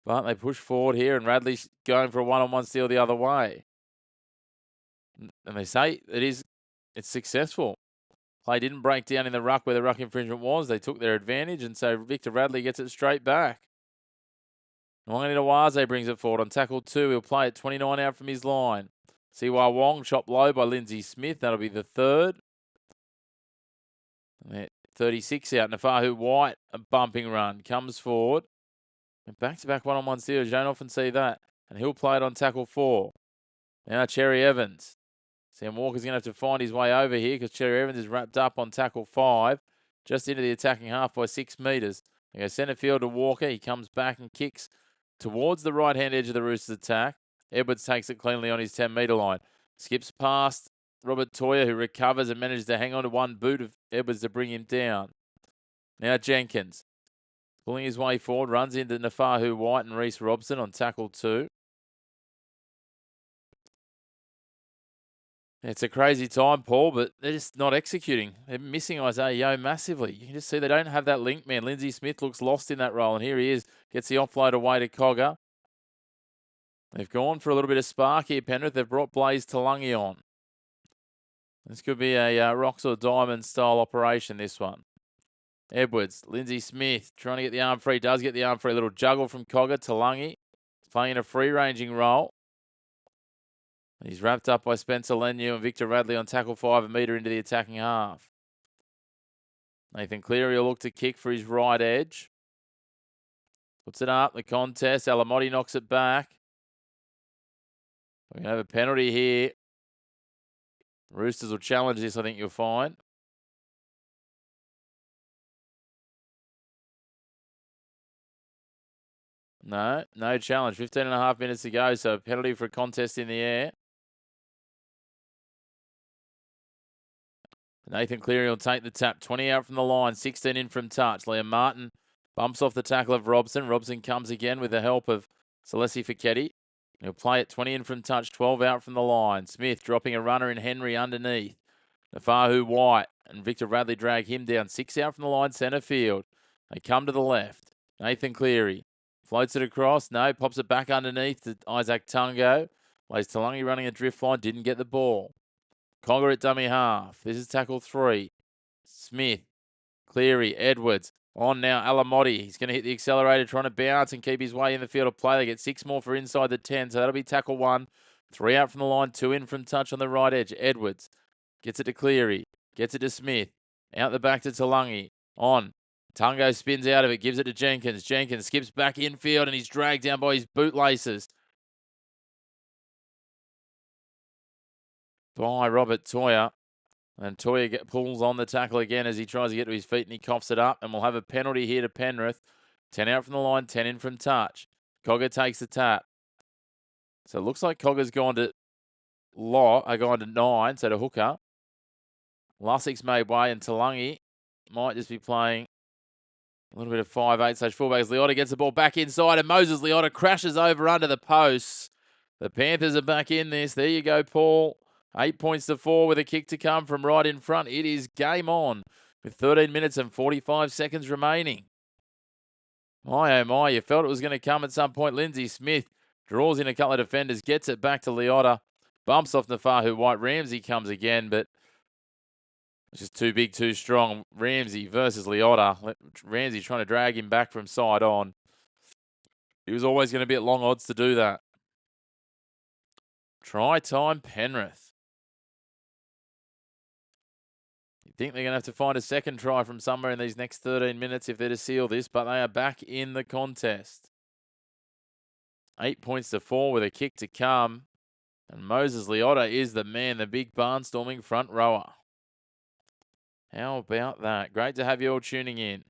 But they push forward here, and Radley's going for a one-on-one steal the other way. And they say it's successful. Play didn't break down in the ruck where the ruck infringement was. They took their advantage, and so Victor Radley gets it straight back. Wanganitawaze brings it forward on tackle 2. He'll play it 29 out from his line. Siwa Wong chopped low by Lindsay Smith. That'll be the 3rd. 36 out. Nafahu White, a bumping run, comes forward. And back-to-back one-on-one steals. You don't often see that. And he'll play it on tackle 4. Now Cherry Evans. Sam Walker's going to have to find his way over here because Cherry Evans is wrapped up on tackle 5. Just into the attacking half by 6 metres. They go centre field to Walker. He comes back and kicks towards the right-hand edge of the Roosters attack. Edwards takes it cleanly on his 10-metre line. Skips past Robert Toyer, who recovers and manages to hang on to one boot of Edwards to bring him down. Now Jenkins, pulling his way forward, runs into Nafahu White and Reece Robson on tackle 2. It's a crazy time, Paul, but they're just not executing. They're missing Isaiah Yeo massively. You can just see they don't have that link man. Lindsay Smith looks lost in that role, and here he is. Gets the offload away to Cogger. They've gone for a little bit of spark here, Penrith. They've brought Blaze Talangi on. This could be a rocks or diamond style operation, this one. Edwards, Lindsay Smith trying to get the arm free. Does get the arm free. A little juggle from Cogger. Talangi playing a free-ranging role. He's wrapped up by Spencer Leniu and Victor Radley on tackle 5, a metre into the attacking half. Nathan Cleary will look to kick for his right edge. Puts it up, the contest. Alamotti knocks it back. We're going to have a penalty here. Roosters will challenge this, I think you'll find. No challenge. 15.5 minutes to go, so a penalty for a contest in the air. Nathan Cleary will take the tap. 20 out from the line, 16 in from touch. Liam Martin bumps off the tackle of Robson. Robson comes again with the help of Celesi Fiketti. He'll play it 20 in from touch, 12 out from the line. Smith dropping a runner in Henry underneath. Nafahu White and Victor Radley drag him down. 6 out from the line, centre field. They come to the left. Nathan Cleary floats it across. No, pops it back underneath to Isaac Tungo. Blaze Talangi running a drift line, didn't get the ball. Cogger at dummy half. This is tackle 3. Smith, Cleary, Edwards. On now, Alamotti. He's going to hit the accelerator, trying to bounce and keep his way in the field of play. They get 6 more for inside the 10, so that'll be tackle 1. 3 out from the line, 2 in from touch on the right edge. Edwards gets it to Cleary, gets it to Smith. Out the back to Talangi. On. Tungo spins out of it, gives it to Jenkins. Jenkins skips back infield, and he's dragged down by his bootlaces by Robert Toyer. And Toyer pulls on the tackle again as he tries to get to his feet, and he coughs it up. And we'll have a penalty here to Penrith. 10 out from the line, 10 in from touch. Cogger takes the tap. So it looks like Cogger's gone to 9, so to hooker. Lussick's made way, and Talangi might just be playing a little bit of 5'8" / fullback. Leota gets the ball back inside, and Moses Leota crashes over under the posts. The Panthers are back in this. There you go, Paul. 8 points to 4 with a kick to come from right in front. It is game on. with 13 minutes and 45 seconds remaining. My, oh my, you felt it was going to come at some point. Lindsay Smith draws in a couple of defenders, gets it back to Leota, bumps off Nafahu White. Ramsey comes again, but it's just too big, too strong. Ramsey versus Leota. Ramsey trying to drag him back from side on. He was always going to be at long odds to do that. Try time, Penrith. You think they're going to have to find a second try from somewhere in these next 13 minutes if they're to seal this, but they are back in the contest. 8 points to 4 with a kick to come. And Moses Leota is the man, the big barnstorming front rower. How about that? Great to have you all tuning in.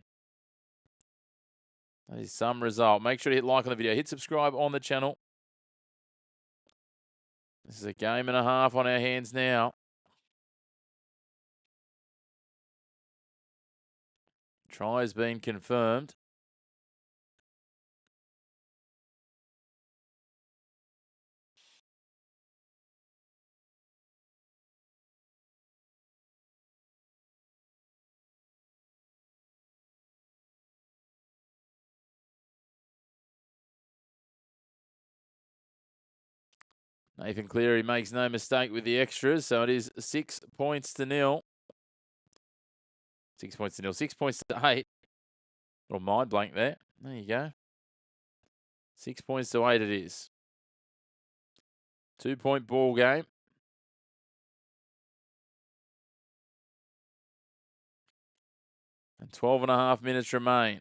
That is some result. Make sure to hit like on the video. Hit subscribe on the channel. This is a game and a half on our hands now. Try has been confirmed. Nathan Cleary makes no mistake with the extras, so it is 6 points to 0. 6 points to 0. 6 points to 8. Little mind blank there. There you go. 6 points to 8 it is. 2-point ball game. And 12.5 minutes remain.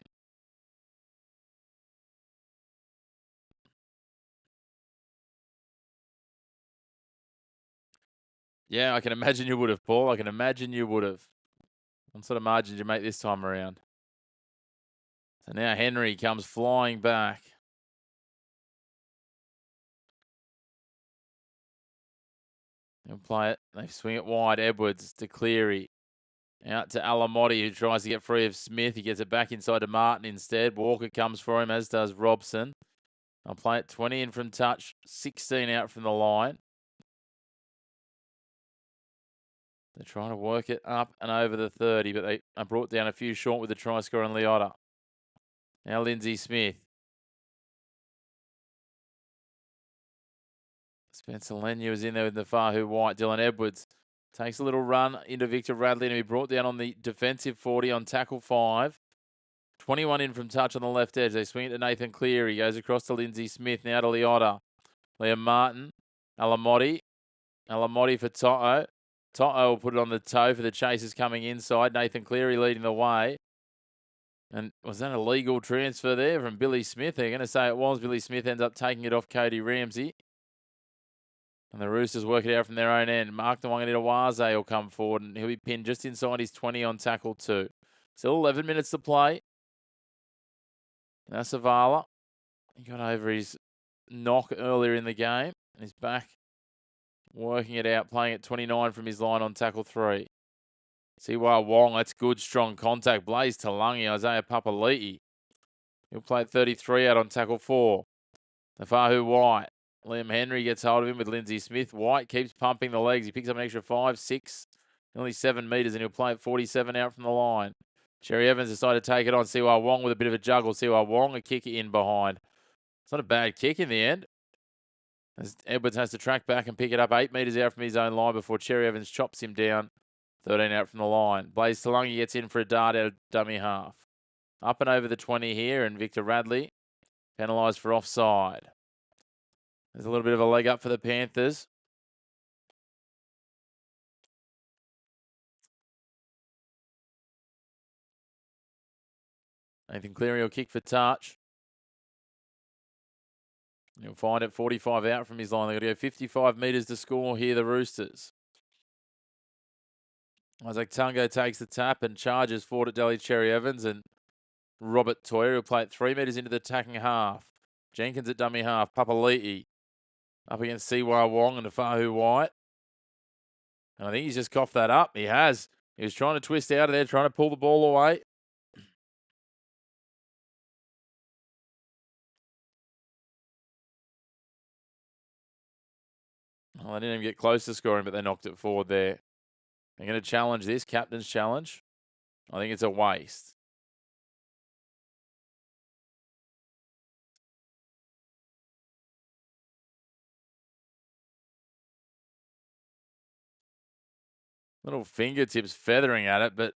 Yeah, I can imagine you would have, Paul. I can imagine you would have. What sort of margin did you make this time around? So now Henry comes flying back. He'll play it. They swing it wide. Edwards to Cleary. Out to Alamotti, who tries to get free of Smith. He gets it back inside to Martin instead. Walker comes for him, as does Robson. I'll play it 20 in from touch, 16 out from the line. They're trying to work it up and over the 30, but they are brought down a few short with the try scorer and Leota. Now Lindsay Smith. Spencer Leniu is in there with Nafahu White. Dylan Edwards takes a little run into Victor Radley to be brought down on the defensive 40 on tackle 5. 21 in from touch on the left edge. They swing it to Nathan Cleary. Goes across to Lindsay Smith. Now to Leota. Liam Martin. Alamotti. Alamotti for Toto. Toto will put it on the toe for the chasers coming inside. Nathan Cleary leading the way. And was that a legal transfer there from Billy Smith? They're going to say it was. Billy Smith ends up taking it off Cody Ramsey. And the Roosters work it out from their own end. Mark Nwanganidawaze will come forward and he'll be pinned just inside his 20 on tackle 2. Still 11 minutes to play. Now Savala. He got over his knock earlier in the game and he's back working it out, playing at 29 from his line on tackle 3. Siwa Wong, that's good, strong contact. Blaze Talangi, Isaiah Papali'i. He'll play at 33 out on tackle 4. Nafahu White. Liam Henry gets hold of him with Lindsay Smith. White keeps pumping the legs. He picks up an extra 5, 6, nearly 7 metres, and he'll play at 47 out from the line. Cherry Evans decided to take it on. Siwa Wong with a bit of a juggle. Siwa Wong, a kick in behind. It's not a bad kick in the end. As Edwards has to track back and pick it up 8 metres out from his own line before Cherry Evans chops him down. 13 out from the line. Blaze Talangi gets in for a dart out of dummy half. Up and over the 20 here, and Victor Radley penalised for offside. There's a little bit of a leg up for the Panthers. Nathan Cleary will kick for touch. You'll find it 45 out from his line. They've got to go 55 metres to score here, the Roosters. Isaac Tungo takes the tap and charges forward at Delhi Cherry Evans, and Robert Toyer will play it 3 metres into the attacking half. Jenkins at dummy half. Papali'i up against Siwa Wong and Nafahu White. And I think he's just coughed that up. He has. He was trying to twist out of there, trying to pull the ball away. Well, they didn't even get close to scoring, but they knocked it forward there. They're going to challenge this, captain's challenge. I think it's a waste. Little fingertips feathering at it, but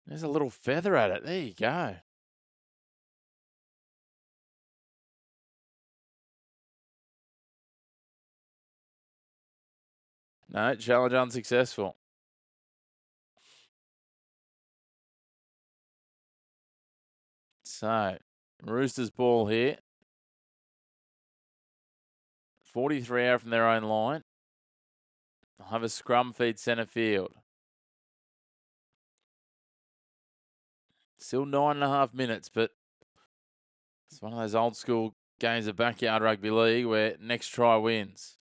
there's a little feather at it. There you go. No, challenge unsuccessful. So, Roosters ball here. 43 out from their own line. They'll have a scrum feed centre field. Still 9.5 minutes, but it's one of those old school games of backyard rugby league where next try wins.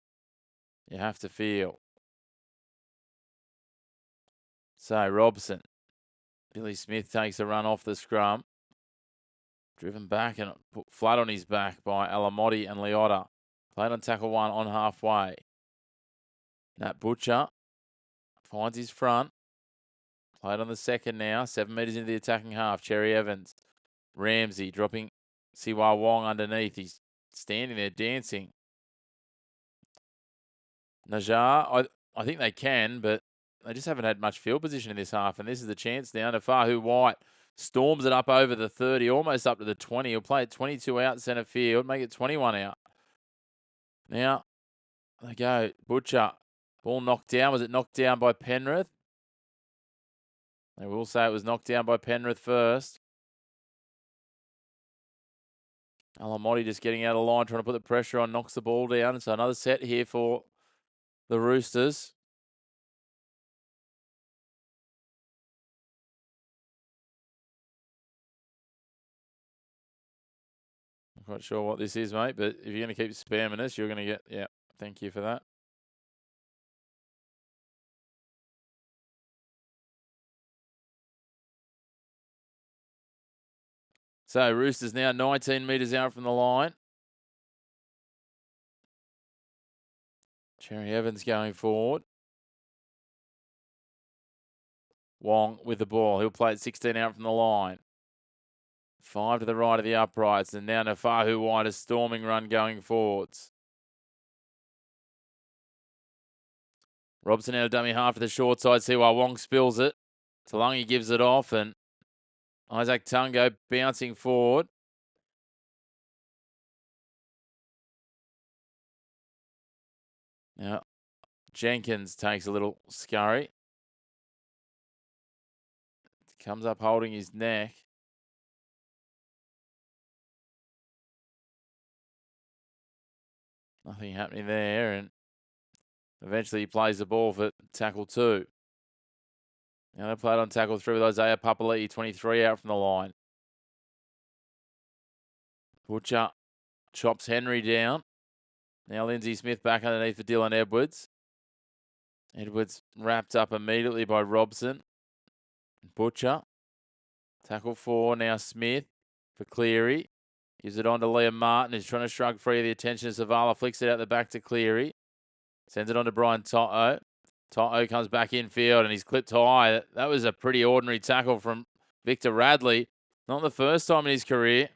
You have to feel. So, Robson. Billy Smith takes a run off the scrum. Driven back and put flat on his back by Alamotti and Liotta. Played on tackle 1 on halfway. Nat Butcher finds his front. Played on the second now. 7 metres into the attacking half. Cherry Evans. Ramsey dropping Siwa Wong underneath. He's standing there dancing. Najjar, I think they can, but they just haven't had much field position in this half. And this is the chance now. Nafahu White storms it up over the 30, almost up to the 20. He'll play it 22 out centre field, make it 21 out. Now, they go. Butcher. Ball knocked down. Was it knocked down by Penrith? They will say it was knocked down by Penrith first. Alamotti just getting out of line, trying to put the pressure on, knocks the ball down. So another set here for the Roosters. I'm quite sure what this is, mate, but if you're going to keep spamming us, you're going to get, yeah, thank you for that. So Roosters now 19 metres out from the line. Cherry Evans going forward. Wong with the ball. He'll play it 16 out from the line. 5 to the right of the uprights. And now Nafahu White, a storming run going forwards. Robson out of dummy half to the short side. See why Wong spills it. Talangi gives it off. And Isaac Tungo bouncing forward. Now, Jenkins takes a little scurry. Comes up holding his neck. Nothing happening there. And eventually he plays the ball for tackle 2. Now they played on tackle 3 with Isaiah Papali'i, 23 out from the line. Butcher chops Henry down. Now Lindsay Smith back underneath for Dylan Edwards. Edwards wrapped up immediately by Robson. Butcher. Tackle 4, now Smith for Cleary. Gives it on to Liam Martin, who's trying to shrug free of the attention of Zavala. Flicks it out the back to Cleary. Sends it on to Brian Toto. Toto comes back in field and he's clipped high. That was a pretty ordinary tackle from Victor Radley. Not the first time in his career.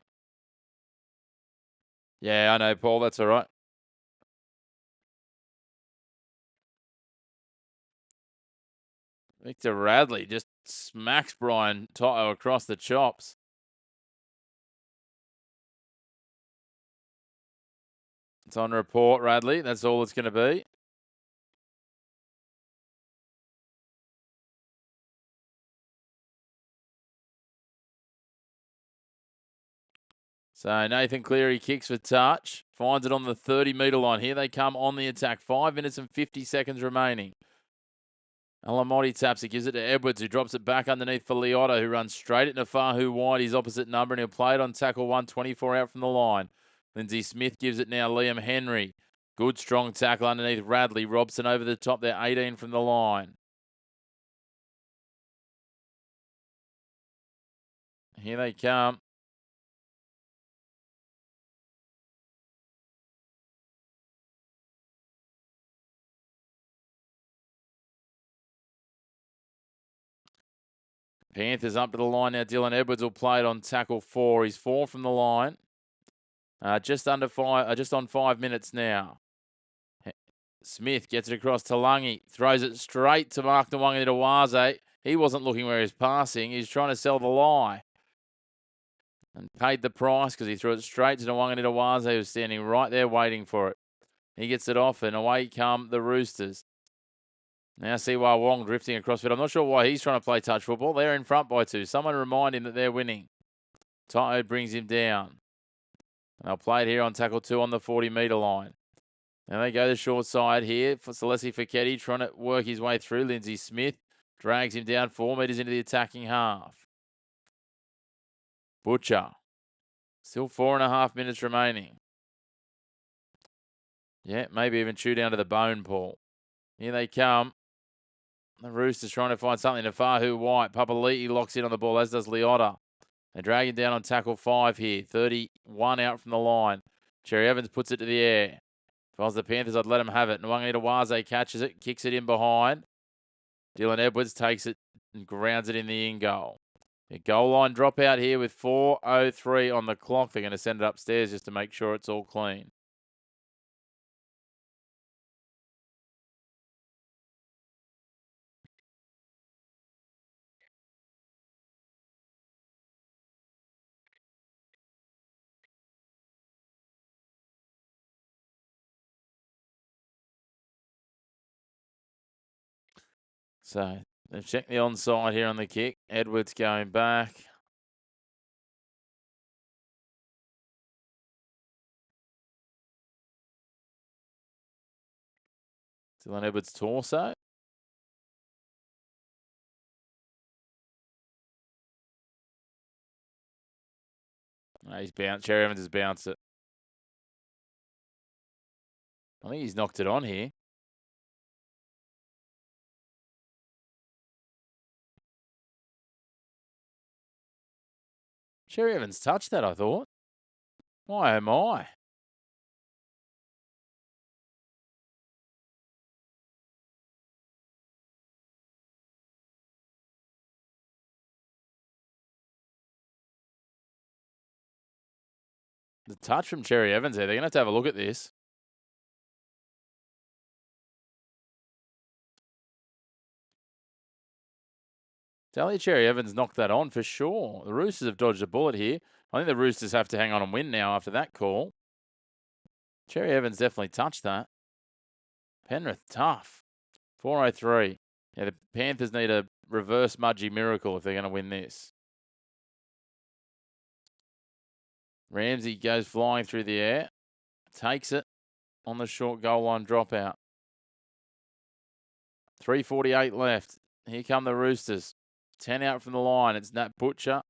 Yeah, I know, Paul. That's all right. Victor Radley just smacks Brian Toto across the chops. It's on report, Radley. That's all it's going to be. So Nathan Cleary kicks for touch. Finds it on the 30-metre line. Here they come on the attack. 5 minutes and 50 seconds remaining. Alamotti taps it, gives it to Edwards, who drops it back underneath for Liotta, who runs straight at Nafahu White, his opposite number, and he'll play it on tackle 1, 24 out from the line. Lindsay Smith gives it now Liam Henry. Good, strong tackle underneath Radley. Robson over the top there, 18 from the line. Here they come. Panthers up to the line now. Dylan Edwards will play it on tackle 4. He's 4 from the line. Just under 5, just on 5 minutes now. Smith gets it across to Lungy, throws it straight to Mark Nwanganawaze. He wasn't looking where he was passing. He's trying to sell the lie. And paid the price because he threw it straight to Nwanganawaze, who was standing right there waiting for it. He gets it off, and away come the Roosters. Now Siwa Wong drifting across it. I'm not sure why he's trying to play touch football. They're in front by 2. Someone remind him that they're winning. Tayo brings him down. And they'll play it here on tackle 2 on the 40-metre line. Now they go the short side here for Celesi Fiketti, trying to work his way through. Lindsay Smith drags him down 4 metres into the attacking half. Butcher. Still 4.5 minutes remaining. Yeah, maybe even chew down to the bone, Paul. Here they come. The Roosters trying to find something to Fahu White. Papali'i locks in on the ball, as does Leota. They drag him down on tackle 5 here. 31 out from the line. Cherry Evans puts it to the air. If I was the Panthers, I'd let him have it. Nwanganawaze catches it, kicks it in behind. Dylan Edwards takes it and grounds it in the in goal. A goal line dropout here with 4:03 on the clock. They're going to send it upstairs just to make sure it's all clean. So they've checked the onside here on the kick. Edwards going back. Dylan Edwards' torso. No, he's bounced. Cherry Evans has bounced it. I think he's knocked it on here. Cherry Evans touched that, I thought. My, oh my. The touch from Cherry Evans there. They're going to have a look at this. Daly Cherry Evans knocked that on for sure. The Roosters have dodged a bullet here. I think the Roosters have to hang on and win now after that call. Cherry Evans definitely touched that. Penrith, tough. 4:03. Yeah, the Panthers need a reverse Mudgee miracle if they're going to win this. Ramsey goes flying through the air. Takes it on the short goal line dropout. 3:48 left. Here come the Roosters. 10 out from the line. It's Nat Butcher.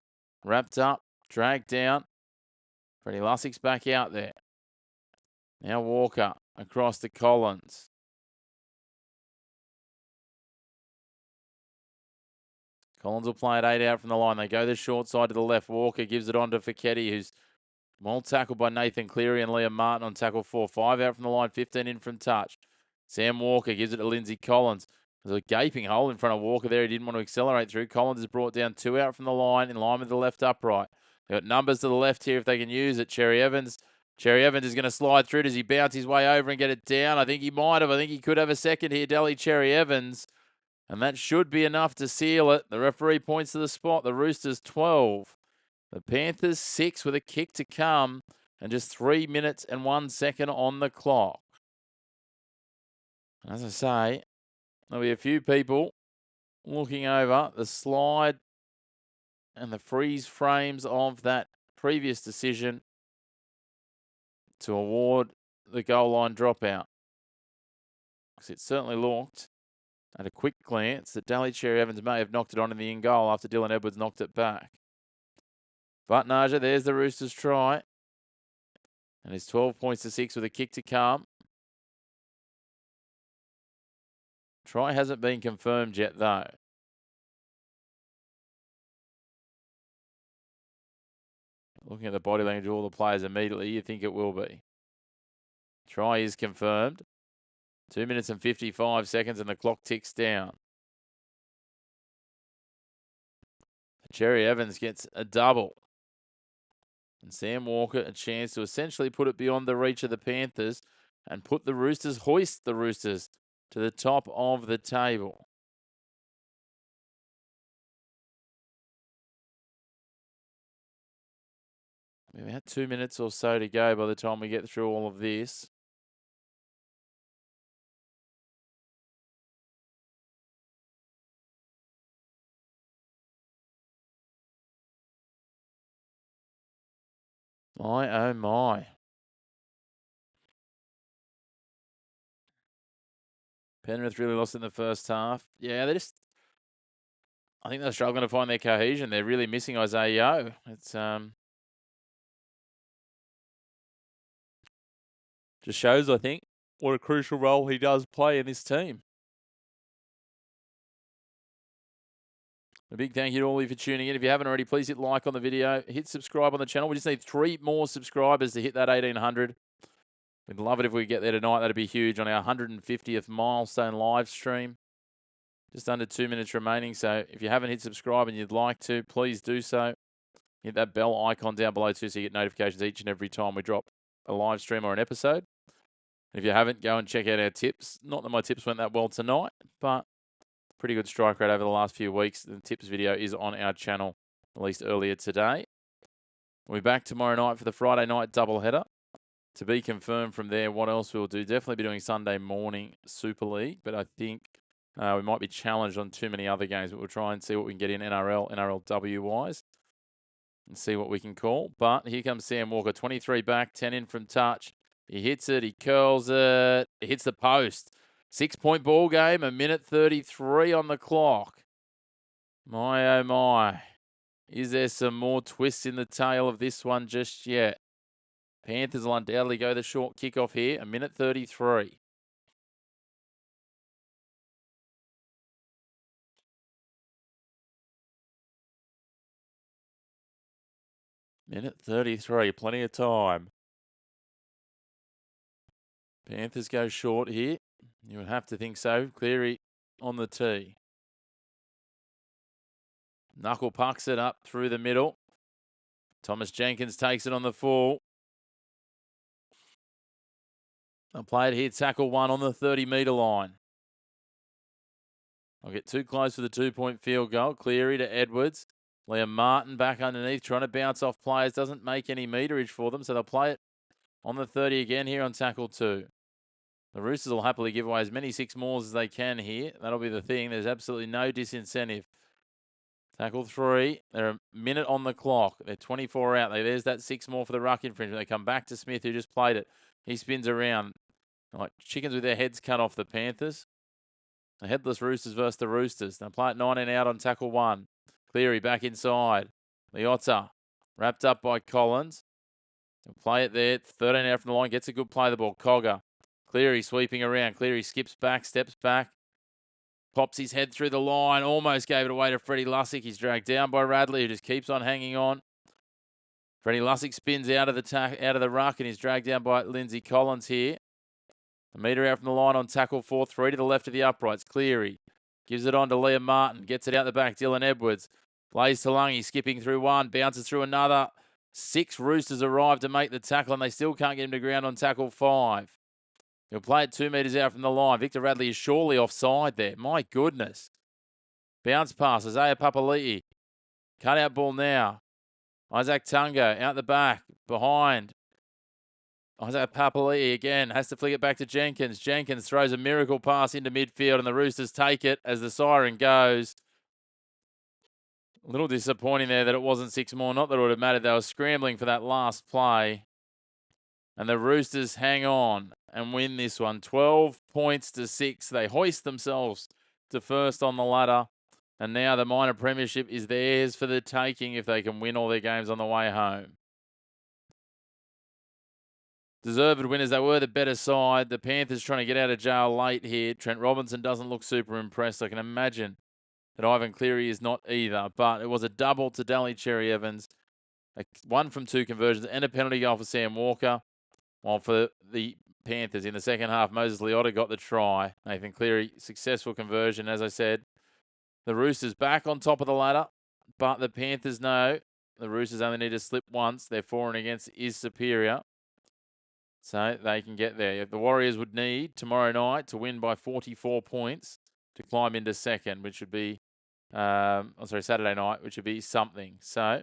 Wrapped up. Dragged down. Freddie Lussick's back out there. Now Walker across to Collins. Collins will play it 8 out from the line. They go the short side to the left. Walker gives it on to Fiketti, who's well tackled by Nathan Cleary and Liam Martin on tackle 4. 5 out from the line, 15 in from touch. Sam Walker gives it to Lindsay Collins. There's a gaping hole in front of Walker there. He didn't want to accelerate through. Collins is brought down 2 out from the line, in line with the left upright. They've got numbers to the left here if they can use it. Cherry Evans is going to slide through. Does he bounce his way over and get it down? I think he might have. I think he could have a second here, Daly Cherry Evans. And that should be enough to seal it. The referee points to the spot. The Roosters 12. The Panthers 6 with a kick to come. And just 3 minutes and 1 second on the clock. As I say, there'll be a few people looking over the slide and the freeze frames of that previous decision to award the goal line dropout. Because it certainly looked, at a quick glance, that Daly Cherry Evans may have knocked it on in the in goal after Dylan Edwards knocked it back. But Naja, there's the Roosters try. And it's 12 points to 6 with a kick to come. Try hasn't been confirmed yet, though. Looking at the body language of all the players immediately, you think it will be. Try is confirmed. 2 minutes and 55 seconds and the clock ticks down. Cherry Evans gets a double. And Sam Walker a chance to essentially put it beyond the reach of the Panthers and hoist the Roosters to the top of the table. About 2 minutes or so to go by the time we get through all of this. My, oh my. Penrith really lost in the first half. Yeah, I think they're struggling to find their cohesion. They're really missing Isaiah Yeo. It's just shows, I think, what a crucial role he does play in this team. A big thank you to all of you for tuning in. If you haven't already, please hit like on the video. Hit subscribe on the channel. We just need 3 more subscribers to hit that 1,800. We'd love it if we get there tonight. That'd be huge on our 150th milestone live stream. Just under 2 minutes remaining. So if you haven't hit subscribe and you'd like to, please do so. Hit that bell icon down below too so you get notifications each and every time we drop a live stream or an episode. If you haven't, go and check out our tips. Not that my tips went that well tonight, but pretty good strike rate over the last few weeks. The tips video is on our channel, released earlier today. We'll be back tomorrow night for the Friday night doubleheader. To be confirmed from there, what else we'll do. Definitely be doing Sunday morning Super League, but I think we might be challenged on too many other games, but we'll try and see what we can get in NRLW-wise and see what we can call. But here comes Sam Walker, 23 back, 10 in from touch. He hits it, he curls it, he hits the post. 6-point ball game, 1:33 on the clock. My, oh my. Is there some more twists in the tail of this one just yet? Panthers will undoubtedly go the short kickoff here, 1:33. Minute 33, plenty of time. Panthers go short here. You would have to think so. Cleary on the tee. Knuckle pucks it up through the middle. Thomas Jenkins takes it on the full. I'll play it here. Tackle 1 on the 30-metre line. I'll get too close for the 2-point field goal. Cleary to Edwards. Liam Martin back underneath, trying to bounce off players. Doesn't make any meterage for them, so they'll play it on the 30 again here on tackle 2. The Roosters will happily give away as many 6 mauls as they can here. That'll be the thing. There's absolutely no disincentive. Tackle 3. They're a minute on the clock. They're 24 out. There's that 6 more for the ruck infringement. They come back to Smith, who just played it. He spins around. Like chickens with their heads cut off, the Panthers. The headless Roosters versus the Roosters. They'll play it 19 out on tackle 1. Cleary back inside. Leotta wrapped up by Collins. They'll play it there. 13 out from the line. Gets a good play the ball. Cogger. Cleary sweeping around. Cleary skips back, steps back. Pops his head through the line. Almost gave it away to Freddie Lussick. He's dragged down by Radley, who just keeps on hanging on. Freddie Lussick spins out of the ruck and he's dragged down by Lindsay Collins here. A metre out from the line on tackle 4, 3 to the left of the uprights. Cleary gives it on to Liam Martin. Gets it out the back. Dylan Edwards. Plays to Lungy, skipping through 1. Bounces through another. 6 Roosters arrive to make the tackle and they still can't get him to ground on tackle 5. He'll play it 2 metres out from the line. Victor Radley is surely offside there. My goodness. Bounce pass. Isaiah Papali'i. Cut out ball now. Isaac Tungo out the back. Behind. Isaiah Papali'i again has to flick it back to Jenkins. Jenkins throws a miracle pass into midfield and the Roosters take it as the siren goes. A little disappointing there that it wasn't 6 more. Not that it would have mattered. They were scrambling for that last play. And the Roosters hang on and win this one. 12 points to 6. They hoist themselves to first on the ladder. And now the minor premiership is theirs for the taking if they can win all their games on the way home. Deserved winners. They were the better side. The Panthers trying to get out of jail late here. Trent Robinson doesn't look super impressed. I can imagine that Ivan Cleary is not either. But it was a double to Daly Cherry Evans. 1 from 2 conversions and a penalty goal for Sam Walker. While for the Panthers in the second half, Moses Leotta got the try. Nathan Cleary, successful conversion, as I said. The Roosters back on top of the ladder. but the Panthers know the Roosters only need to slip once. Their for and against is superior, so they can get there. The Warriors would need tomorrow night to win by 44 points to climb into second, which would be, Saturday night, which would be something. So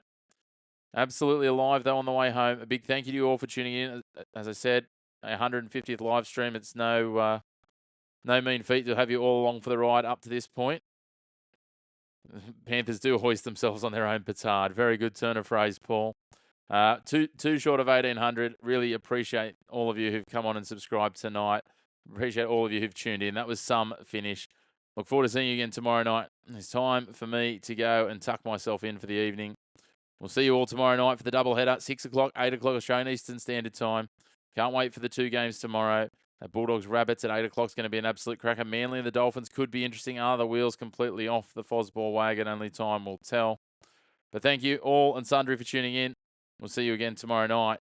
absolutely alive, though, on the way home. A big thank you to you all for tuning in. As I said, a 150th live stream. It's no mean feat to have you all along for the ride up to this point. Panthers do hoist themselves on their own petard. Very good turn of phrase, Paul. Too short of 1,800. Really appreciate all of you who've come on and subscribed tonight. Appreciate all of you who've tuned in. That was some finish. Look forward to seeing you again tomorrow night. It's time for me to go and tuck myself in for the evening. We'll see you all tomorrow night for the double header, 6 o'clock, 8 o'clock Australian Eastern Standard Time. Can't wait for the 2 games tomorrow. Bulldogs Rabbits at 8 o'clock is going to be an absolute cracker. Manly and the Dolphins could be interesting. Are the wheels completely off the Fosball wagon? Only time will tell. But thank you all and sundry for tuning in. We'll see you again tomorrow night.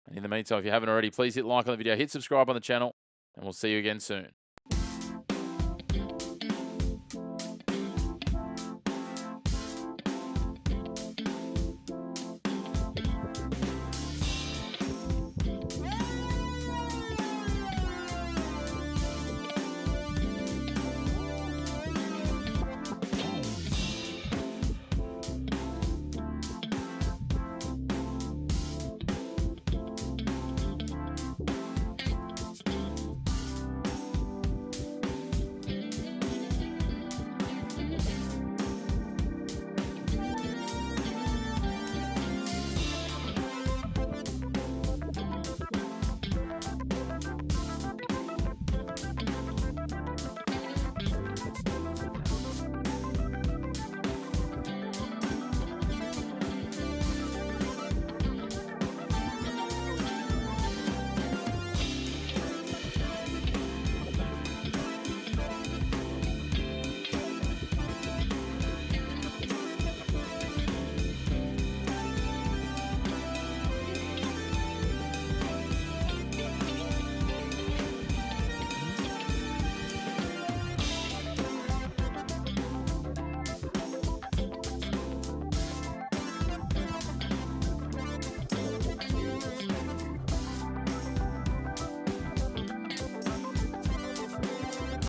And in the meantime, if you haven't already, please hit like on the video, hit subscribe on the channel, and we'll see you again soon.